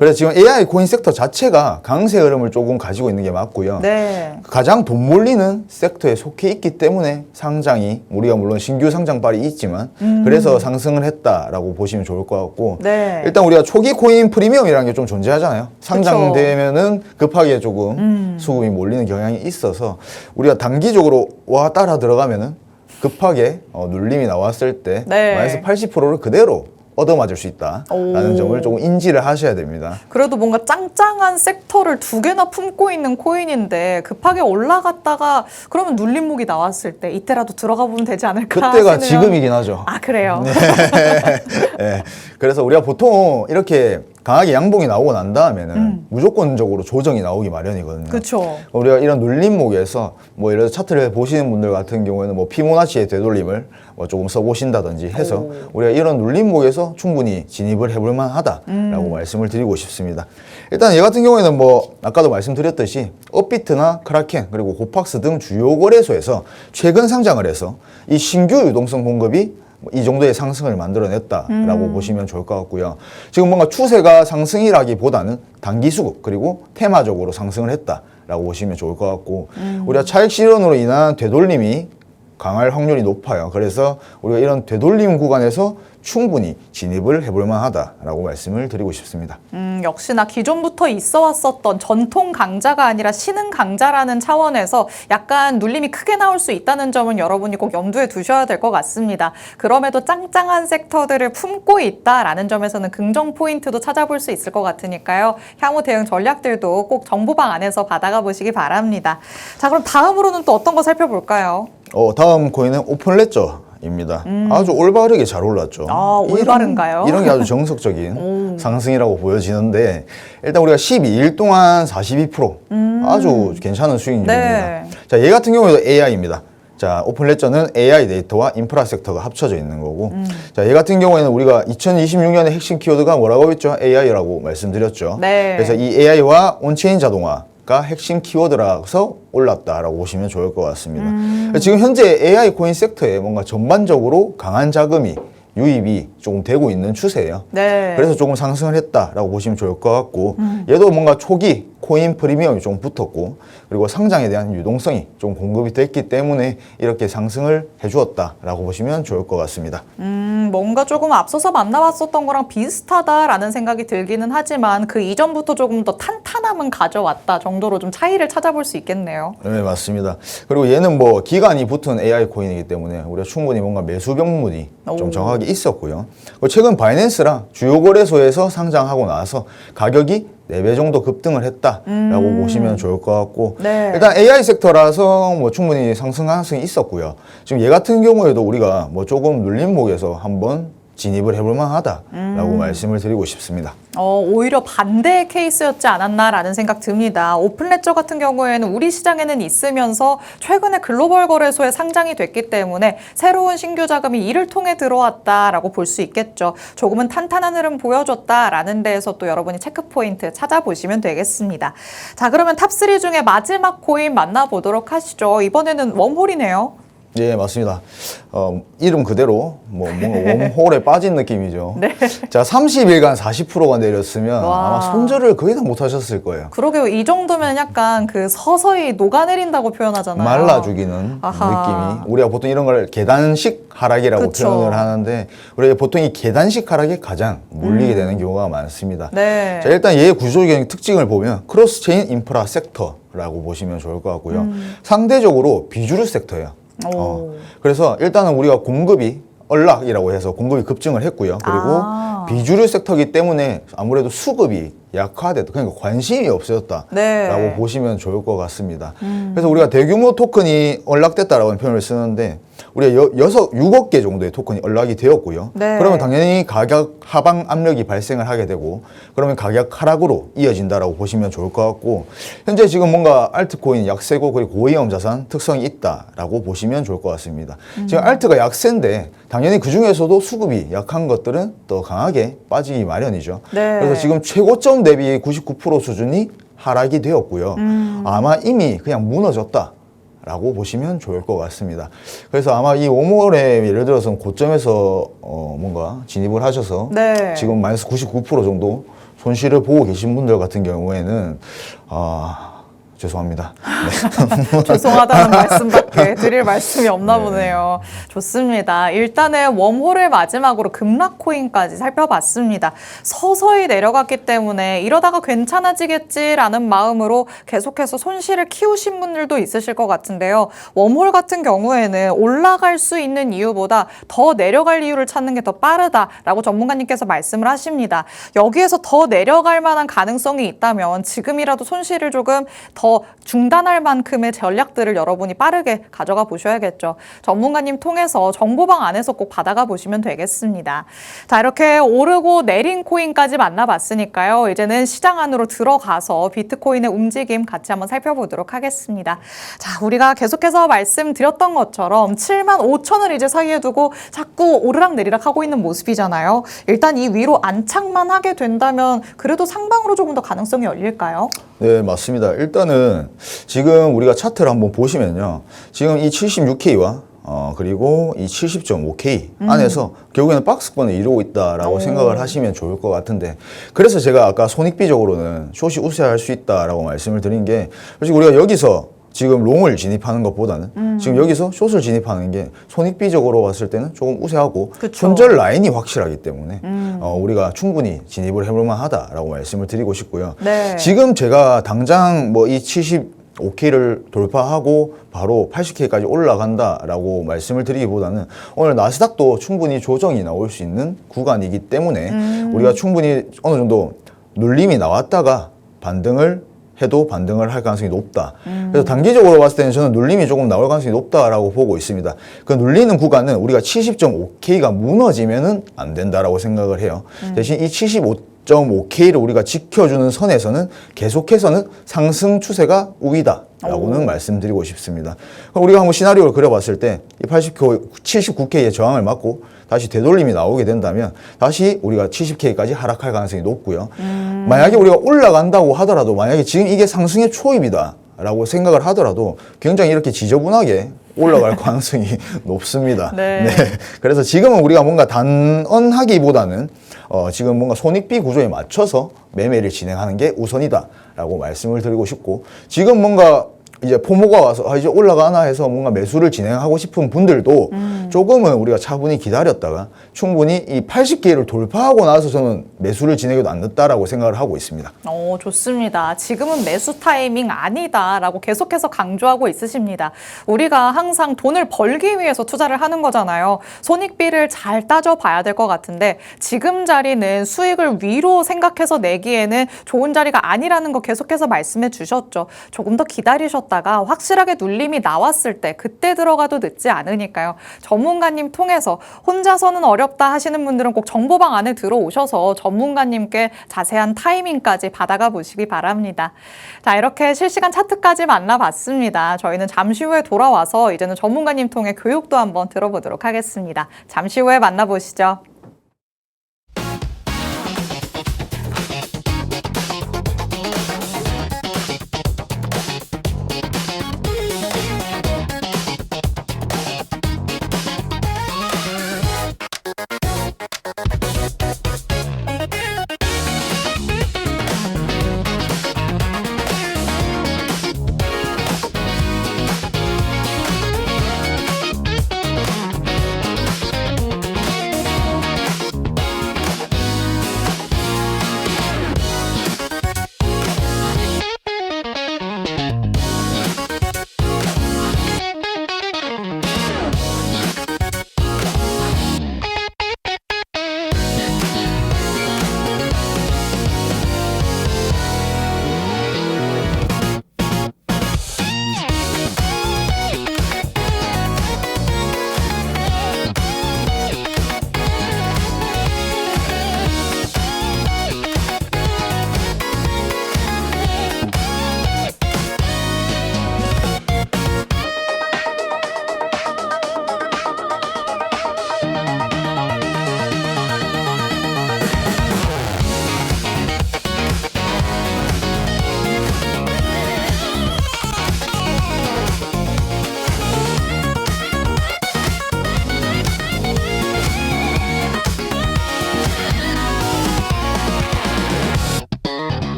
그래서 지금 AI 코인 섹터 자체가 강세 흐름을 조금 가지고 있는 게 맞고요. 네. 가장 돈 몰리는 섹터에 속해 있기 때문에 상장이 우리가 물론 신규 상장발이 있지만 그래서 상승을 했다라고 보시면 좋을 것 같고 네. 일단 우리가 초기 코인 프리미엄이라는 게 좀 존재하잖아요. 상장되면은 급하게 조금 수급이 몰리는 경향이 있어서 우리가 단기적으로 와 따라 들어가면은 급하게 눌림이 나왔을 때 네. 마이너스 80%를 그대로 얻어맞을 수 있다라는 점을 조금 인지를 하셔야 됩니다. 그래도 뭔가 짱짱한 섹터를 두 개나 품고 있는 코인인데 급하게 올라갔다가 그러면 눌림목이 나왔을 때 이때라도 들어가 보면 되지 않을까 그때가 하시네요. 지금이긴 하죠. 아, 그래요? 네. 그래서 우리가 보통 이렇게 강하게 양봉이 나오고 난 다음에는 무조건적으로 조정이 나오기 마련이거든요. 그렇죠. 우리가 이런 눌림목에서 뭐 예를 들어 차트를 보시는 분들 같은 경우에는 뭐 피보나치의 되돌림을 뭐 조금 써보신다든지 해서 우리가 이런 눌림목에서 충분히 진입을 해볼 만하다라고 말씀을 드리고 싶습니다. 일단 얘 같은 경우에는 뭐 아까도 말씀드렸듯이 업비트나 크라켄 그리고 고팍스 등 주요 거래소에서 최근 상장을 해서 이 신규 유동성 공급이 이 정도의 상승을 만들어냈다라고 보시면 좋을 것 같고요. 지금 뭔가 추세가 상승이라기보다는 단기 수급 그리고 테마적으로 상승을 했다라고 보시면 좋을 것 같고 우리가 차익 실현으로 인한 되돌림이 강할 확률이 높아요. 그래서 우리가 이런 되돌림 구간에서 충분히 진입을 해볼 만하다라고 말씀을 드리고 싶습니다. 역시나 기존부터 있어 왔었던 전통 강자가 아니라 신흥 강자라는 차원에서 약간 눌림이 크게 나올 수 있다는 점은 여러분이 꼭 염두에 두셔야 될 것 같습니다. 그럼에도 짱짱한 섹터들을 품고 있다라는 점에서는 긍정 포인트도 찾아볼 수 있을 것 같으니까요. 향후 대응 전략들도 꼭 정보방 안에서 받아가 보시기 바랍니다. 자, 그럼 다음으로는 또 어떤 거 살펴볼까요? 다음 코인은 오픈레저입니다. 아주 올바르게 잘 올랐죠. 아, 올바른가요? 이런 게 아주 정석적인 상승이라고 보여지는데 일단 우리가 12일 동안 42% 아주 괜찮은 수익률입니다. 네. 자, 얘 같은 경우에도 AI입니다. 자, 오픈레저는 AI 데이터와 인프라 섹터가 합쳐져 있는 거고 자, 얘 같은 경우에는 우리가 2026년의 핵심 키워드가 뭐라고 했죠? AI라고 말씀드렸죠. 네. 그래서 이 AI와 온체인 자동화가 핵심 키워드라서 올랐다라고 보시면 좋을 것 같습니다. 지금 현재 AI 코인 섹터에 뭔가 전반적으로 강한 자금이 유입이 조금 되고 있는 추세예요. 네. 그래서 조금 상승을 했다라고 보시면 좋을 것 같고 얘도 뭔가 초기 코인 프리미엄이 좀 붙었고 그리고 상장에 대한 유동성이 좀 공급이 됐기 때문에 이렇게 상승을 해주었다라고 보시면 좋을 것 같습니다. 뭔가 조금 앞서서 만나봤었던 거랑 비슷하다라는 생각이 들기는 하지만 그 이전부터 조금 더 탄탄함은 가져왔다 정도로 좀 차이를 찾아볼 수 있겠네요. 네, 맞습니다. 그리고 얘는 뭐 기간이 붙은 AI 코인이기 때문에 우리가 충분히 뭔가 매수 병문이 좀 정확하게 있었고요. 그리고 최근 바이낸스랑 주요 거래소에서 상장하고 나서 가격이 4배 정도 급등을 했다라고 보시면 좋을 것 같고 네. 일단 AI 섹터라서 뭐 충분히 상승 가능성이 있었고요. 지금 얘 같은 경우에도 우리가 뭐 조금 눌림목에서 한번 진입을 해볼 만하다라고 말씀을 드리고 싶습니다. 오히려 반대의 케이스였지 않았나라는 생각 듭니다. 오픈레저 같은 경우에는 우리 시장에는 있으면서 최근에 글로벌 거래소에 상장이 됐기 때문에 새로운 신규 자금이 이를 통해 들어왔다라고 볼 수 있겠죠. 조금은 탄탄한 흐름 보여줬다라는 데에서 또 여러분이 체크포인트 찾아보시면 되겠습니다. 자, 그러면 탑3 중에 마지막 코인 만나보도록 하시죠. 이번에는 웜홀이네요. 예, 맞습니다. 이름 그대로 뭐 뭔가 웜홀에 빠진 느낌이죠. 네. 자, 30일간 40%가 내렸으면 와. 아마 손절을 거의 다 못 하셨을 거예요. 그러게요. 이 정도면 약간 그 서서히 녹아내린다고 표현하잖아요. 말라 죽이는 아하. 느낌이. 우리가 보통 이런 걸 계단식 하락이라고 그쵸. 표현을 하는데 우리가 보통 이 계단식 하락이 가장 몰리게 되는 경우가 많습니다. 네. 자, 일단 얘의 구조적인 특징을 보면 크로스 체인 인프라 섹터라고 보시면 좋을 것 같고요. 상대적으로 비주류 섹터예요. 그래서 일단은 우리가 공급이 얼락이라고 해서 공급이 급증을 했고요. 그리고 비주류 섹터이기 때문에 아무래도 수급이 약화됐다. 그러니까 관심이 없어졌다라고 네. 보시면 좋을 것 같습니다. 그래서 우리가 대규모 토큰이 얼락됐다라고 표현을 쓰는데 우리가 6억 개 정도의 토큰이 얼락이 되었고요. 네. 그러면 당연히 가격 하방 압력이 발생을 하게 되고 그러면 가격 하락으로 이어진다라고 보시면 좋을 것 같고 현재 지금 뭔가 알트코인 약세고 그리고 고위험 자산 특성이 있다라고 보시면 좋을 것 같습니다. 지금 알트가 약세인데 당연히 그 중에서도 수급이 약한 것들은 더 강하게 빠지기 마련이죠. 네. 그래서 지금 최고점 대비 99% 수준이 하락이 되었고요. 아마 이미 그냥 무너졌다. 라고 보시면 좋을 것 같습니다. 그래서 아마 이 웜홀에 예를 들어서 고점에서 뭔가 진입을 하셔서 네. 지금 마이너스 99% 정도 손실을 보고 계신 분들 같은 경우에는 죄송합니다. 죄송하다는 말씀밖에 드릴 말씀이 없나 보네요. 좋습니다. 일단은 웜홀을 마지막으로 급락코인까지 살펴봤습니다. 서서히 내려갔기 때문에 이러다가 괜찮아지겠지라는 마음으로 계속해서 손실을 키우신 분들도 있으실 것 같은데요. 웜홀 같은 경우에는 올라갈 수 있는 이유보다 더 내려갈 이유를 찾는 게 더 빠르다라고 전문가님께서 말씀을 하십니다. 여기에서 더 내려갈 만한 가능성이 있다면 지금이라도 손실을 조금 더 중단할 만큼의 전략들을 여러분이 빠르게 가져가 보셔야겠죠. 전문가님 통해서 정보방 안에서 꼭 받아가 보시면 되겠습니다. 자, 이렇게 오르고 내린 코인까지 만나봤으니까요. 이제는 시장 안으로 들어가서 비트코인의 움직임 같이 한번 살펴보도록 하겠습니다. 자, 우리가 계속해서 말씀드렸던 것처럼 75,000을 이제 사이에 두고 자꾸 오르락내리락 하고 있는 모습이잖아요. 일단 이 위로 안착만 하게 된다면 그래도 상방으로 조금 더 가능성이 열릴까요? 네, 맞습니다. 일단은 지금 우리가 차트를 한번 보시면요. 지금 이 76K와 그리고 이 70.5K 안에서 결국에는 박스권을 이루고 있다라고 생각을 하시면 좋을 것 같은데 그래서 제가 아까 손익비적으로는 숏이 우세할 수 있다라고 말씀을 드린 게 솔직히 우리가 여기서 지금 롱을 진입하는 것보다는 지금 여기서 숏을 진입하는 게 손익비적으로 봤을 때는 조금 우세하고 그쵸. 손절 라인이 확실하기 때문에 우리가 충분히 진입을 해볼 만하다라고 말씀을 드리고 싶고요. 네. 지금 제가 당장 뭐 이 75K를 돌파하고 바로 80K까지 올라간다라고 말씀을 드리기보다는 오늘 나스닥도 충분히 조정이 나올 수 있는 구간이기 때문에 우리가 충분히 어느 정도 눌림이 나왔다가 반등을 해도 반등을 할 가능성이 높다. 그래서 단기적으로 봤을 때는 저는 눌림이 조금 나올 가능성이 높다라고 보고 있습니다. 그 눌리는 구간은 우리가 70.5K가 무너지면은 안 된다라고 생각을 해요. 대신 이 75.5K를 우리가 지켜주는 선에서는 계속해서는 상승 추세가 우위다라고는 말씀드리고 싶습니다. 그럼 우리가 한번 시나리오를 그려봤을 때 이 79K의 저항을 맞고 다시 되돌림이 나오게 된다면 다시 우리가 70K까지 하락할 가능성이 높고요. 만약에 우리가 올라간다고 하더라도 만약에 지금 이게 상승의 초입이다 라고 생각을 하더라도 굉장히 이렇게 지저분하게 올라갈 가능성이 높습니다. 네. 그래서 지금은 우리가 뭔가 단언하기보다는 지금 뭔가 손익비 구조에 맞춰서 매매를 진행하는 게 우선이다라고 말씀을 드리고 싶고, 지금 뭔가 이제 포모가 와서 이제 올라가나 해서 뭔가 매수를 진행하고 싶은 분들도 조금은 우리가 차분히 기다렸다가 충분히 이 80개를 돌파하고 나서 저는 매수를 진행해도 안 늦다라고 생각을 하고 있습니다. 좋습니다. 지금은 매수 타이밍 아니다라고 계속해서 강조하고 있으십니다. 우리가 항상 돈을 벌기 위해서 투자를 하는 거잖아요. 손익비를 잘 따져봐야 될 것 같은데 지금 자리는 수익을 위로 생각해서 내기에는 좋은 자리가 아니라는 거 계속해서 말씀해 주셨죠. 조금 더 기다리셨다가 확실하게 눌림이 나왔을 때 그때 들어가도 늦지 않으니까요. 전문가님 통해서 혼자서는 어렵다 하시는 분들은 꼭 정보방 안에 들어오셔서 전문가님께 자세한 타이밍까지 받아가 보시기 바랍니다. 자, 이렇게 실시간 차트까지 만나봤습니다. 저희는 잠시 후에 돌아와서 이제는 전문가님 통해 교육도 한번 들어보도록 하겠습니다. 잠시 후에 만나보시죠.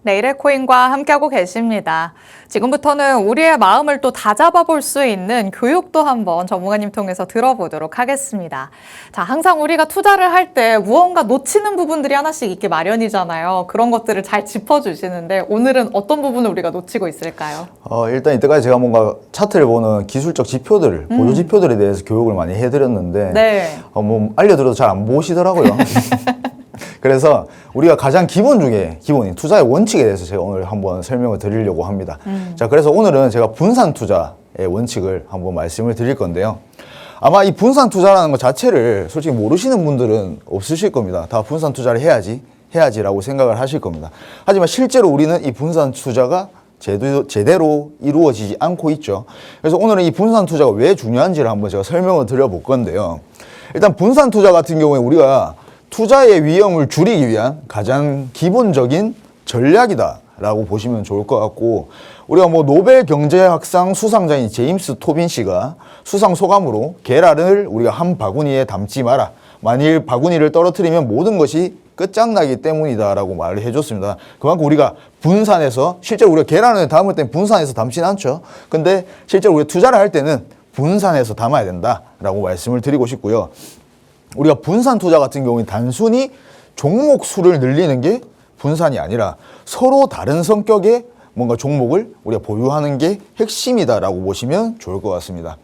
내일의 코인과 함께하고 계십니다. 지금부터는 우리의 마음을 또 다잡아 볼 수 있는 교육도 한번 전문가님 통해서 들어보도록 하겠습니다. 자, 항상 우리가 투자를 할 때 무언가 놓치는 부분들이 하나씩 있기 마련이잖아요. 그런 것들을 잘 짚어주시는데 오늘은 어떤 부분을 우리가 놓치고 있을까요? 일단 이때까지 제가 뭔가 차트를 보는 기술적 지표들, 보조 지표들에 대해서 교육을 많이 해드렸는데 네. 뭐 알려드려도 잘 안 보시더라고요. 그래서 우리가 가장 기본 중에 기본인 투자의 원칙에 대해서 제가 오늘 한번 설명을 드리려고 합니다. 자, 그래서 오늘은 제가 분산 투자의 원칙을 한번 말씀을 드릴 건데요. 아마 이 분산 투자라는 것 자체를 솔직히 모르시는 분들은 없으실 겁니다. 다 분산 투자를 해야지라고 생각을 하실 겁니다. 하지만 실제로 우리는 이 분산 투자가 제대로 이루어지지 않고 있죠. 그래서 오늘은 이 분산 투자가 왜 중요한지를 한번 제가 설명을 드려볼 건데요. 일단 분산 투자 같은 경우에 우리가 투자의 위험을 줄이기 위한 가장 기본적인 전략이다라고 보시면 좋을 것 같고, 우리가 뭐 노벨 경제학상 수상자인 제임스 토빈 씨가 수상 소감으로 계란을 우리가 한 바구니에 담지 마라. 만일 바구니를 떨어뜨리면 모든 것이 끝장나기 때문이다라고 말을 해줬습니다. 그만큼 우리가 분산해서 실제로 우리가 계란을 담을 땐 분산해서 담진 않죠. 근데 실제로 우리가 투자를 할 때는 분산해서 담아야 된다라고 말씀을 드리고 싶고요. 우리가 분산 투자 같은 경우는 단순히 종목 수를 늘리는 게 분산이 아니라 서로 다른 성격의 뭔가 종목을 우리가 보유하는 게 핵심이다라고 보시면 좋을 것 같습니다.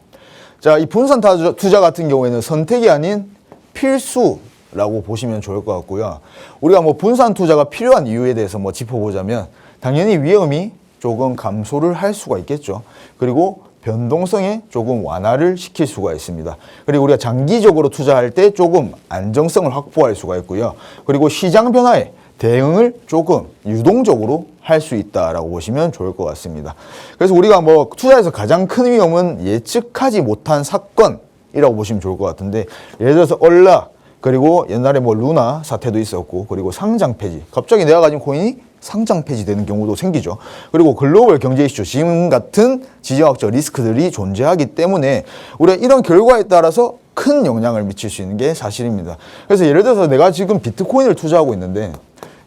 자, 이 분산 투자 같은 경우에는 선택이 아닌 필수라고 보시면 좋을 것 같고요. 우리가 뭐 분산 투자가 필요한 이유에 대해서 뭐 짚어보자면 당연히 위험이 조금 감소를 할 수가 있겠죠. 그리고 변동성에 조금 완화를 시킬 수가 있습니다. 그리고 우리가 장기적으로 투자할 때 조금 안정성을 확보할 수가 있고요. 그리고 시장 변화에 대응을 조금 유동적으로 할 수 있다라고 보시면 좋을 것 같습니다. 그래서 우리가 뭐 투자에서 가장 큰 위험은 예측하지 못한 사건이라고 보시면 좋을 것 같은데, 예를 들어서 얼라, 그리고 옛날에 뭐 루나 사태도 있었고, 그리고 상장 폐지, 갑자기 내가 가진 코인이 상장 폐지되는 경우도 생기죠. 그리고 글로벌 경제 이슈, 지금 같은 지정학적 리스크들이 존재하기 때문에 우리가 이런 결과에 따라서 큰 영향을 미칠 수 있는 게 사실입니다. 그래서 예를 들어서 내가 지금 비트코인을 투자하고 있는데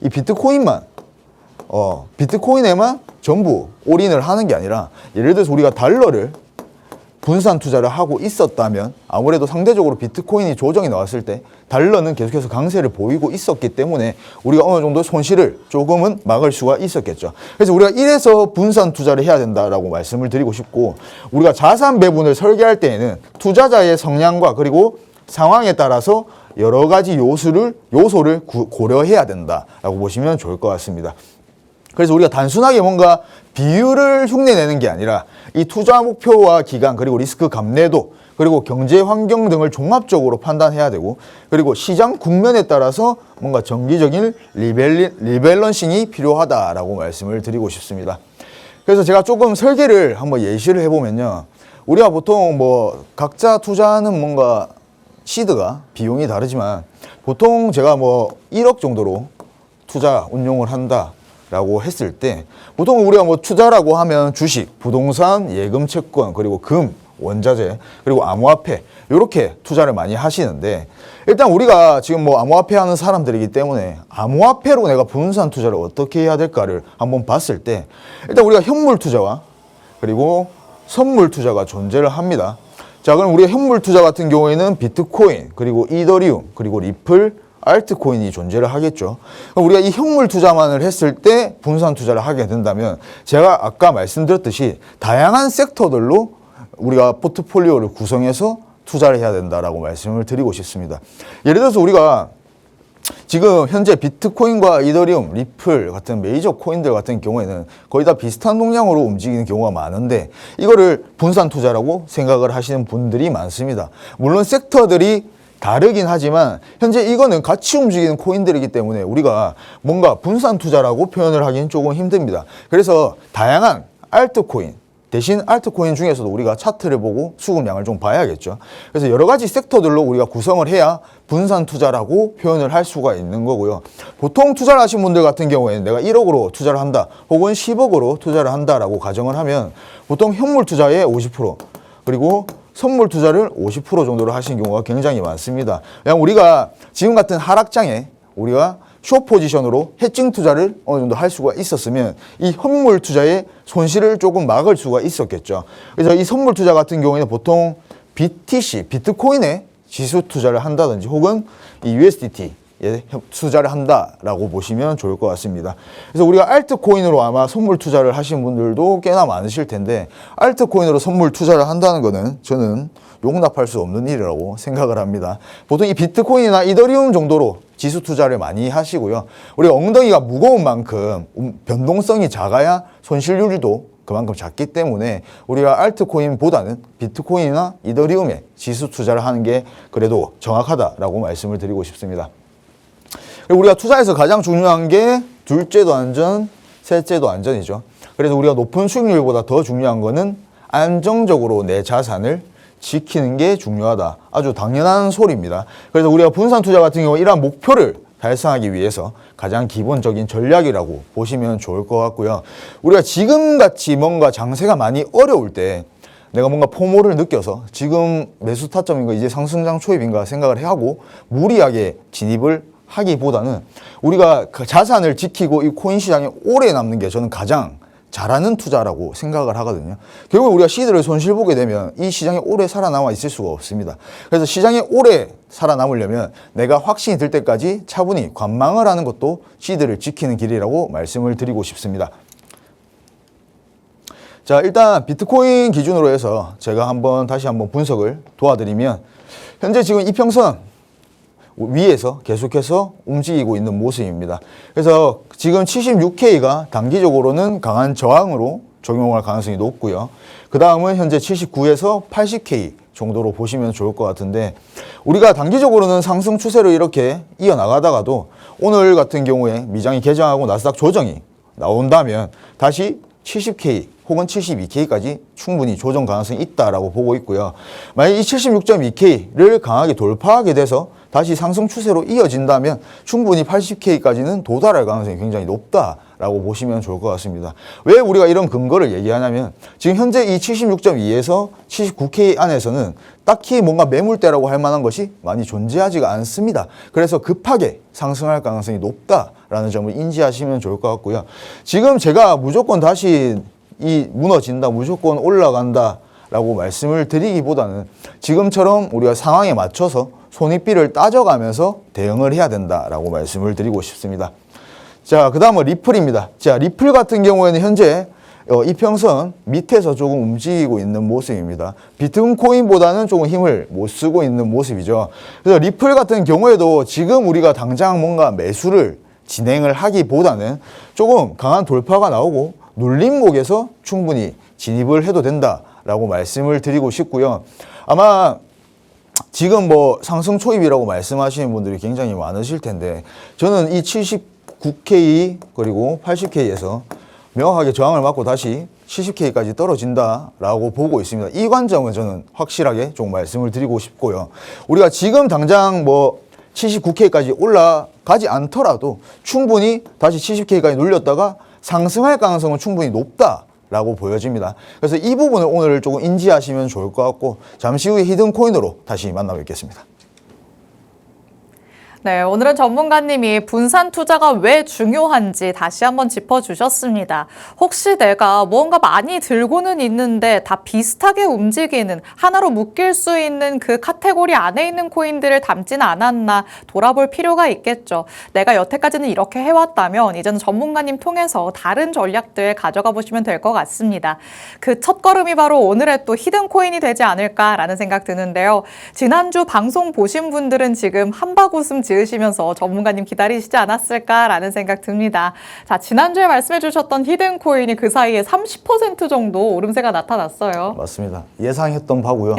이 비트코인에만 전부 올인을 하는 게 아니라 예를 들어서 우리가 달러를 분산 투자를 하고 있었다면 아무래도 상대적으로 비트코인이 조정이 나왔을 때 달러는 계속해서 강세를 보이고 있었기 때문에 우리가 어느 정도 손실을 조금은 막을 수가 있었겠죠. 그래서 우리가 이래서 분산 투자를 해야 된다라고 말씀을 드리고 싶고, 우리가 자산 배분을 설계할 때에는 투자자의 성향과 그리고 상황에 따라서 여러 가지 요소를 고려해야 된다라고 보시면 좋을 것 같습니다. 그래서 우리가 단순하게 뭔가 비율을 흉내내는 게 아니라 이 투자 목표와 기간, 그리고 리스크 감내도, 그리고 경제 환경 등을 종합적으로 판단해야 되고, 그리고 시장 국면에 따라서 뭔가 정기적인 리밸런싱이 필요하다라고 말씀을 드리고 싶습니다. 그래서 제가 조금 설계를 한번 예시를 해보면요, 우리가 보통 뭐 각자 투자하는 뭔가 시드가 비용이 다르지만 보통 제가 뭐 1억 정도로 투자 운용을 한다 라고 했을 때 보통 우리가 뭐 투자라고 하면 주식, 부동산, 예금, 채권, 그리고 금, 원자재, 그리고 암호화폐 이렇게 투자를 많이 하시는데, 일단 우리가 지금 뭐 암호화폐 하는 사람들이기 때문에 암호화폐로 내가 분산 투자를 어떻게 해야 될까를 한번 봤을 때 일단 우리가 현물 투자와 그리고 선물 투자가 존재를 합니다. 자, 그럼 우리가 현물 투자 같은 경우에는 비트코인, 그리고 이더리움, 그리고 리플, 알트코인이 존재를 하겠죠. 그럼 우리가 이 현물 투자만을 했을 때 분산 투자를 하게 된다면 제가 아까 말씀드렸듯이 다양한 섹터들로 우리가 포트폴리오를 구성해서 투자를 해야 된다라고 말씀을 드리고 싶습니다. 예를 들어서 우리가 지금 현재 비트코인과 이더리움, 리플 같은 메이저 코인들 같은 경우에는 거의 다 비슷한 동향으로 움직이는 경우가 많은데 이거를 분산 투자라고 생각을 하시는 분들이 많습니다. 물론 섹터들이 다르긴 하지만 현재 이거는 같이 움직이는 코인들이기 때문에 우리가 뭔가 분산 투자라고 표현을 하기는 조금 힘듭니다. 그래서 다양한 알트코인, 대신 알트코인 중에서도 우리가 차트를 보고 수급량을 좀 봐야겠죠. 그래서 여러 가지 섹터들로 우리가 구성을 해야 분산 투자라고 표현을 할 수가 있는 거고요. 보통 투자를 하신 분들 같은 경우에는 내가 1억으로 투자를 한다 혹은 10억으로 투자를 한다라고 가정을 하면 보통 현물 투자의 50% 그리고 선물 투자를 50% 정도로 하시는 경우가 굉장히 많습니다. 그냥 우리가 지금 같은 하락장에 우리가 숏 포지션으로 해칭 투자를 어느 정도 할 수가 있었으면 이 현물 투자의 손실을 조금 막을 수가 있었겠죠. 그래서 이 선물 투자 같은 경우에는 보통 BTC, 비트코인에 지수 투자를 한다든지 혹은 이 USDT 투자를 한다라고 보시면 좋을 것 같습니다. 그래서 우리가 알트코인으로 아마 선물 투자를 하신 분들도 꽤나 많으실 텐데 알트코인으로 선물 투자를 한다는 거는 저는 용납할 수 없는 일이라고 생각을 합니다. 보통 이 비트코인이나 이더리움 정도로 지수 투자를 많이 하시고요. 우리가 엉덩이가 무거운 만큼 변동성이 작아야 손실률도 그만큼 작기 때문에 우리가 알트코인보다는 비트코인이나 이더리움에 지수 투자를 하는 게 그래도 정확하다라고 말씀을 드리고 싶습니다. 그리고 우리가 투자에서 가장 중요한 게 둘째도 안전, 셋째도 안전이죠. 그래서 우리가 높은 수익률보다 더 중요한 거는 안정적으로 내 자산을 지키는 게 중요하다. 아주 당연한 소리입니다. 그래서 우리가 분산 투자 같은 경우 이러한 목표를 달성하기 위해서 가장 기본적인 전략이라고 보시면 좋을 것 같고요. 우리가 지금같이 뭔가 장세가 많이 어려울 때 내가 뭔가 포모를 느껴서 지금 매수 타점인가 이제 상승장 초입인가 생각을 하고 무리하게 진입을 하기보다는 우리가 그 자산을 지키고 이 코인 시장에 오래 남는 게 저는 가장 잘하는 투자라고 생각을 하거든요. 결국 우리가 시드를 손실 보게 되면 이 시장에 오래 살아남아 있을 수가 없습니다. 그래서 시장에 오래 살아남으려면 내가 확신이 들 때까지 차분히 관망을 하는 것도 시드를 지키는 길이라고 말씀을 드리고 싶습니다. 자, 일단 비트코인 기준으로 해서 제가 다시 한번 분석을 도와드리면 현재 지금 이평선 위에서 계속해서 움직이고 있는 모습입니다. 그래서 지금 76K가 단기적으로는 강한 저항으로 적용할 가능성이 높고요. 그 다음은 현재 79에서 80K 정도로 보시면 좋을 것 같은데 우리가 단기적으로는 상승 추세로 이렇게 이어나가다가도 오늘 같은 경우에 미장이 개장하고 나스닥 조정이 나온다면 다시 70K 혹은 72K까지 충분히 조정 가능성이 있다라고 보고 있고요. 만약 이 76.2K를 강하게 돌파하게 돼서 다시 상승 추세로 이어진다면 충분히 80K까지는 도달할 가능성이 굉장히 높다라고 보시면 좋을 것 같습니다. 왜 우리가 이런 근거를 얘기하냐면 지금 현재 이 76.2에서 79K 안에서는 딱히 뭔가 매물대라고 할 만한 것이 많이 존재하지가 않습니다. 그래서 급하게 상승할 가능성이 높다라는 점을 인지하시면 좋을 것 같고요. 지금 제가 무조건 다시 이 무너진다, 무조건 올라간다 라고 말씀을 드리기보다는 지금처럼 우리가 상황에 맞춰서 손익비를 따져가면서 대응을 해야 된다라고 말씀을 드리고 싶습니다. 자, 그 다음은 리플입니다. 자, 리플 같은 경우에는 현재 이평선 밑에서 조금 움직이고 있는 모습입니다. 비트코인보다는 조금 힘을 못 쓰고 있는 모습이죠. 그래서 리플 같은 경우에도 지금 우리가 당장 뭔가 매수를 진행을 하기보다는 조금 강한 돌파가 나오고 눌림목에서 충분히 진입을 해도 된다라고 말씀을 드리고 싶고요. 아마 지금 뭐 상승 초입이라고 말씀하시는 분들이 굉장히 많으실 텐데 저는 이 79K 그리고 80K에서 명확하게 저항을 맞고 다시 70K까지 떨어진다라고 보고 있습니다. 이 관점은 저는 확실하게 좀 말씀을 드리고 싶고요. 우리가 지금 당장 뭐 79K까지 올라가지 않더라도 충분히 다시 70K까지 눌렸다가 상승할 가능성은 충분히 높다라고 보여집니다. 그래서 이 부분을 오늘 조금 인지하시면 좋을 것 같고 잠시 후에 히든 코인으로 다시 만나 뵙겠습니다. 네, 오늘은 전문가님이 분산 투자가 왜 중요한지 다시 한번 짚어주셨습니다. 혹시 내가 뭔가 많이 들고는 있는데 다 비슷하게 움직이는 하나로 묶일 수 있는 그 카테고리 안에 있는 코인들을 담지는 않았나 돌아볼 필요가 있겠죠. 내가 여태까지는 이렇게 해왔다면 이제는 전문가님 통해서 다른 전략들 가져가 보시면 될 것 같습니다. 그 첫걸음이 바로 오늘의 또 히든 코인이 되지 않을까라는 생각 드는데요. 지난주 방송 보신 분들은 지금 한박웃음 지으시면서 전문가님 기다리시지 않았을까라는 생각 듭니다. 자, 지난주에 말씀해 주셨던 히든 코인이 그 사이에 30% 정도 오름세가 나타났어요. 맞습니다. 예상했던 바고요.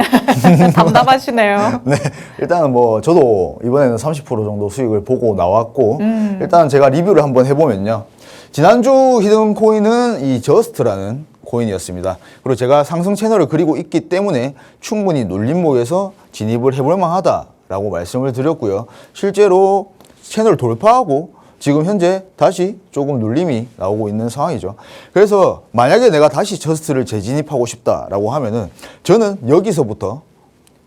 담담하시네요. 네, 일단은 뭐 저도 이번에는 30% 정도 수익을 보고 나왔고 일단 제가 리뷰를 한번 해보면요. 지난주 히든 코인은 이 저스트라는 코인이었습니다. 그리고 제가 상승 채널을 그리고 있기 때문에 충분히 눌림목에서 진입을 해볼 만하다라고 말씀을 드렸고요. 실제로 채널 돌파하고 지금 현재 다시 조금 눌림이 나오고 있는 상황이죠. 그래서 만약에 내가 다시 저스트를 재진입하고 싶다라고 하면은 저는 여기서부터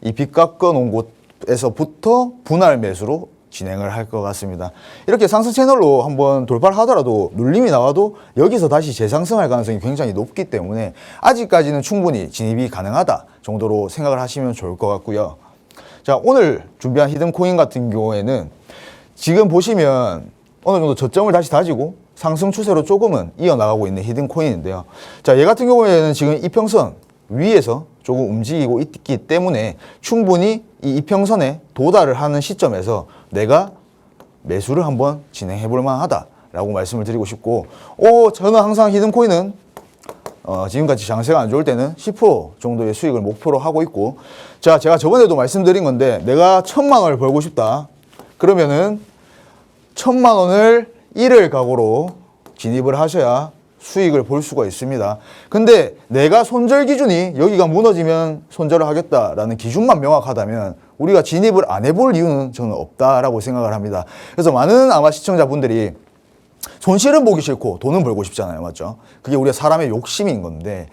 이 빚 깎아 놓은 곳에서부터 분할 매수로 진행을 할 것 같습니다. 이렇게 상승 채널로 한번 돌파를 하더라도 눌림이 나와도 여기서 다시 재상승할 가능성이 굉장히 높기 때문에 아직까지는 충분히 진입이 가능하다 정도로 생각을 하시면 좋을 것 같고요. 자, 오늘 준비한 히든 코인 같은 경우에는 지금 보시면 어느 정도 저점을 다시 다지고 상승 추세로 조금은 이어나가고 있는 히든 코인인데요. 자, 얘 같은 경우에는 지금 이평선 위에서 조금 움직이고 있기 때문에 충분히 이 이평선에 도달을 하는 시점에서 내가 매수를 한번 진행해 볼 만하다라고 말씀을 드리고 싶고, 저는 항상 히든 코인은 지금같이 장세가 안 좋을 때는 10% 정도의 수익을 목표로 하고 있고, 자, 제가 저번에도 말씀드린 건데 내가 1,000만 원을 벌고 싶다 그러면은 1,000만 원을 1을 각오로 진입을 하셔야 수익을 볼 수가 있습니다. 근데 내가 손절 기준이 여기가 무너지면 손절을 하겠다라는 기준만 명확하다면 우리가 진입을 안 해볼 이유는 저는 없다라고 생각을 합니다. 그래서 많은 아마 시청자분들이 손실은 보기 싫고 돈은 벌고 싶잖아요. 맞죠? 그게 우리가 사람의 욕심인 건데,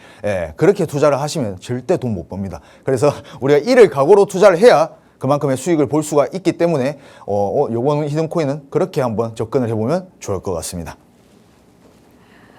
그렇게 투자를 하시면 절대 돈 못 법니다. 그래서 우리가 1을 각오로 투자를 해야 그만큼의 수익을 볼 수가 있기 때문에 요번 히든 코인은 그렇게 한번 접근을 해보면 좋을 것 같습니다.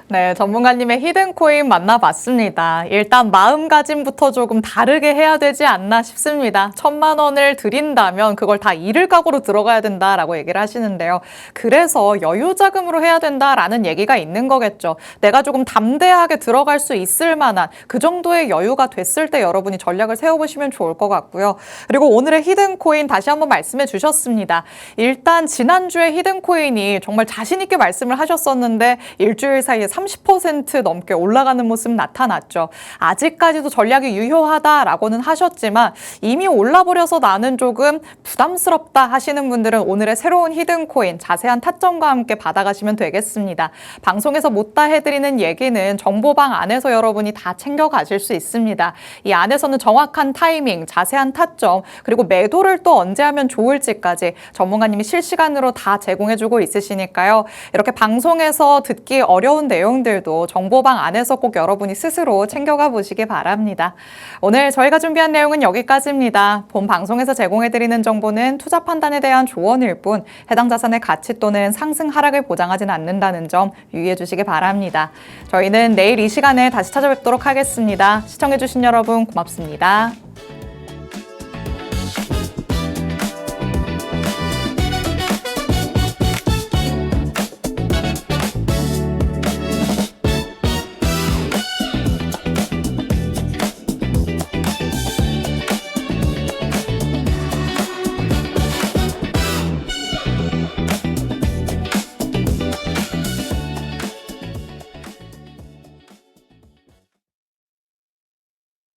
네, 전문가님의 히든코인 만나봤습니다. 일단 마음가짐부터 조금 다르게 해야 되지 않나 싶습니다. 1,000만 원을 드린다면 그걸 다 잃을 각오로 들어가야 된다라고 얘기를 하시는데요. 그래서 여유자금으로 해야 된다라는 얘기가 있는 거겠죠. 내가 조금 담대하게 들어갈 수 있을 만한 그 정도의 여유가 됐을 때 여러분이 전략을 세워보시면 좋을 것 같고요. 그리고 오늘의 히든코인 다시 한번 말씀해 주셨습니다. 일단 지난주에 히든코인이 정말 자신 있게 말씀을 하셨었는데 일주일 사이에 30% 넘게 올라가는 모습 나타났죠. 아직까지도 전략이 유효하다라고는 하셨지만 이미 올라버려서 나는 조금 부담스럽다 하시는 분들은 오늘의 새로운 히든코인 자세한 타점과 함께 받아가시면 되겠습니다. 방송에서 못다 해드리는 얘기는 정보방 안에서 여러분이 다 챙겨가실 수 있습니다. 이 안에서는 정확한 타이밍, 자세한 타점, 그리고 매도를 또 언제 하면 좋을지까지 전문가님이 실시간으로 다 제공해주고 있으시니까요. 이렇게 방송에서 듣기 어려운 내용들도 정보방 안에서 꼭 여러분이 스스로 챙겨가 보시기 바랍니다. 오늘 저희가 준비한 내용은 여기까지입니다. 본 방송에서 제공해드리는 정보는 투자 판단에 대한 조언일 뿐 해당 자산의 가치 또는 상승 하락을 보장하진 않는다는 점 유의해 주시기 바랍니다. 저희는 내일 이 시간에 다시 찾아뵙도록 하겠습니다. 시청해주신 여러분 고맙습니다.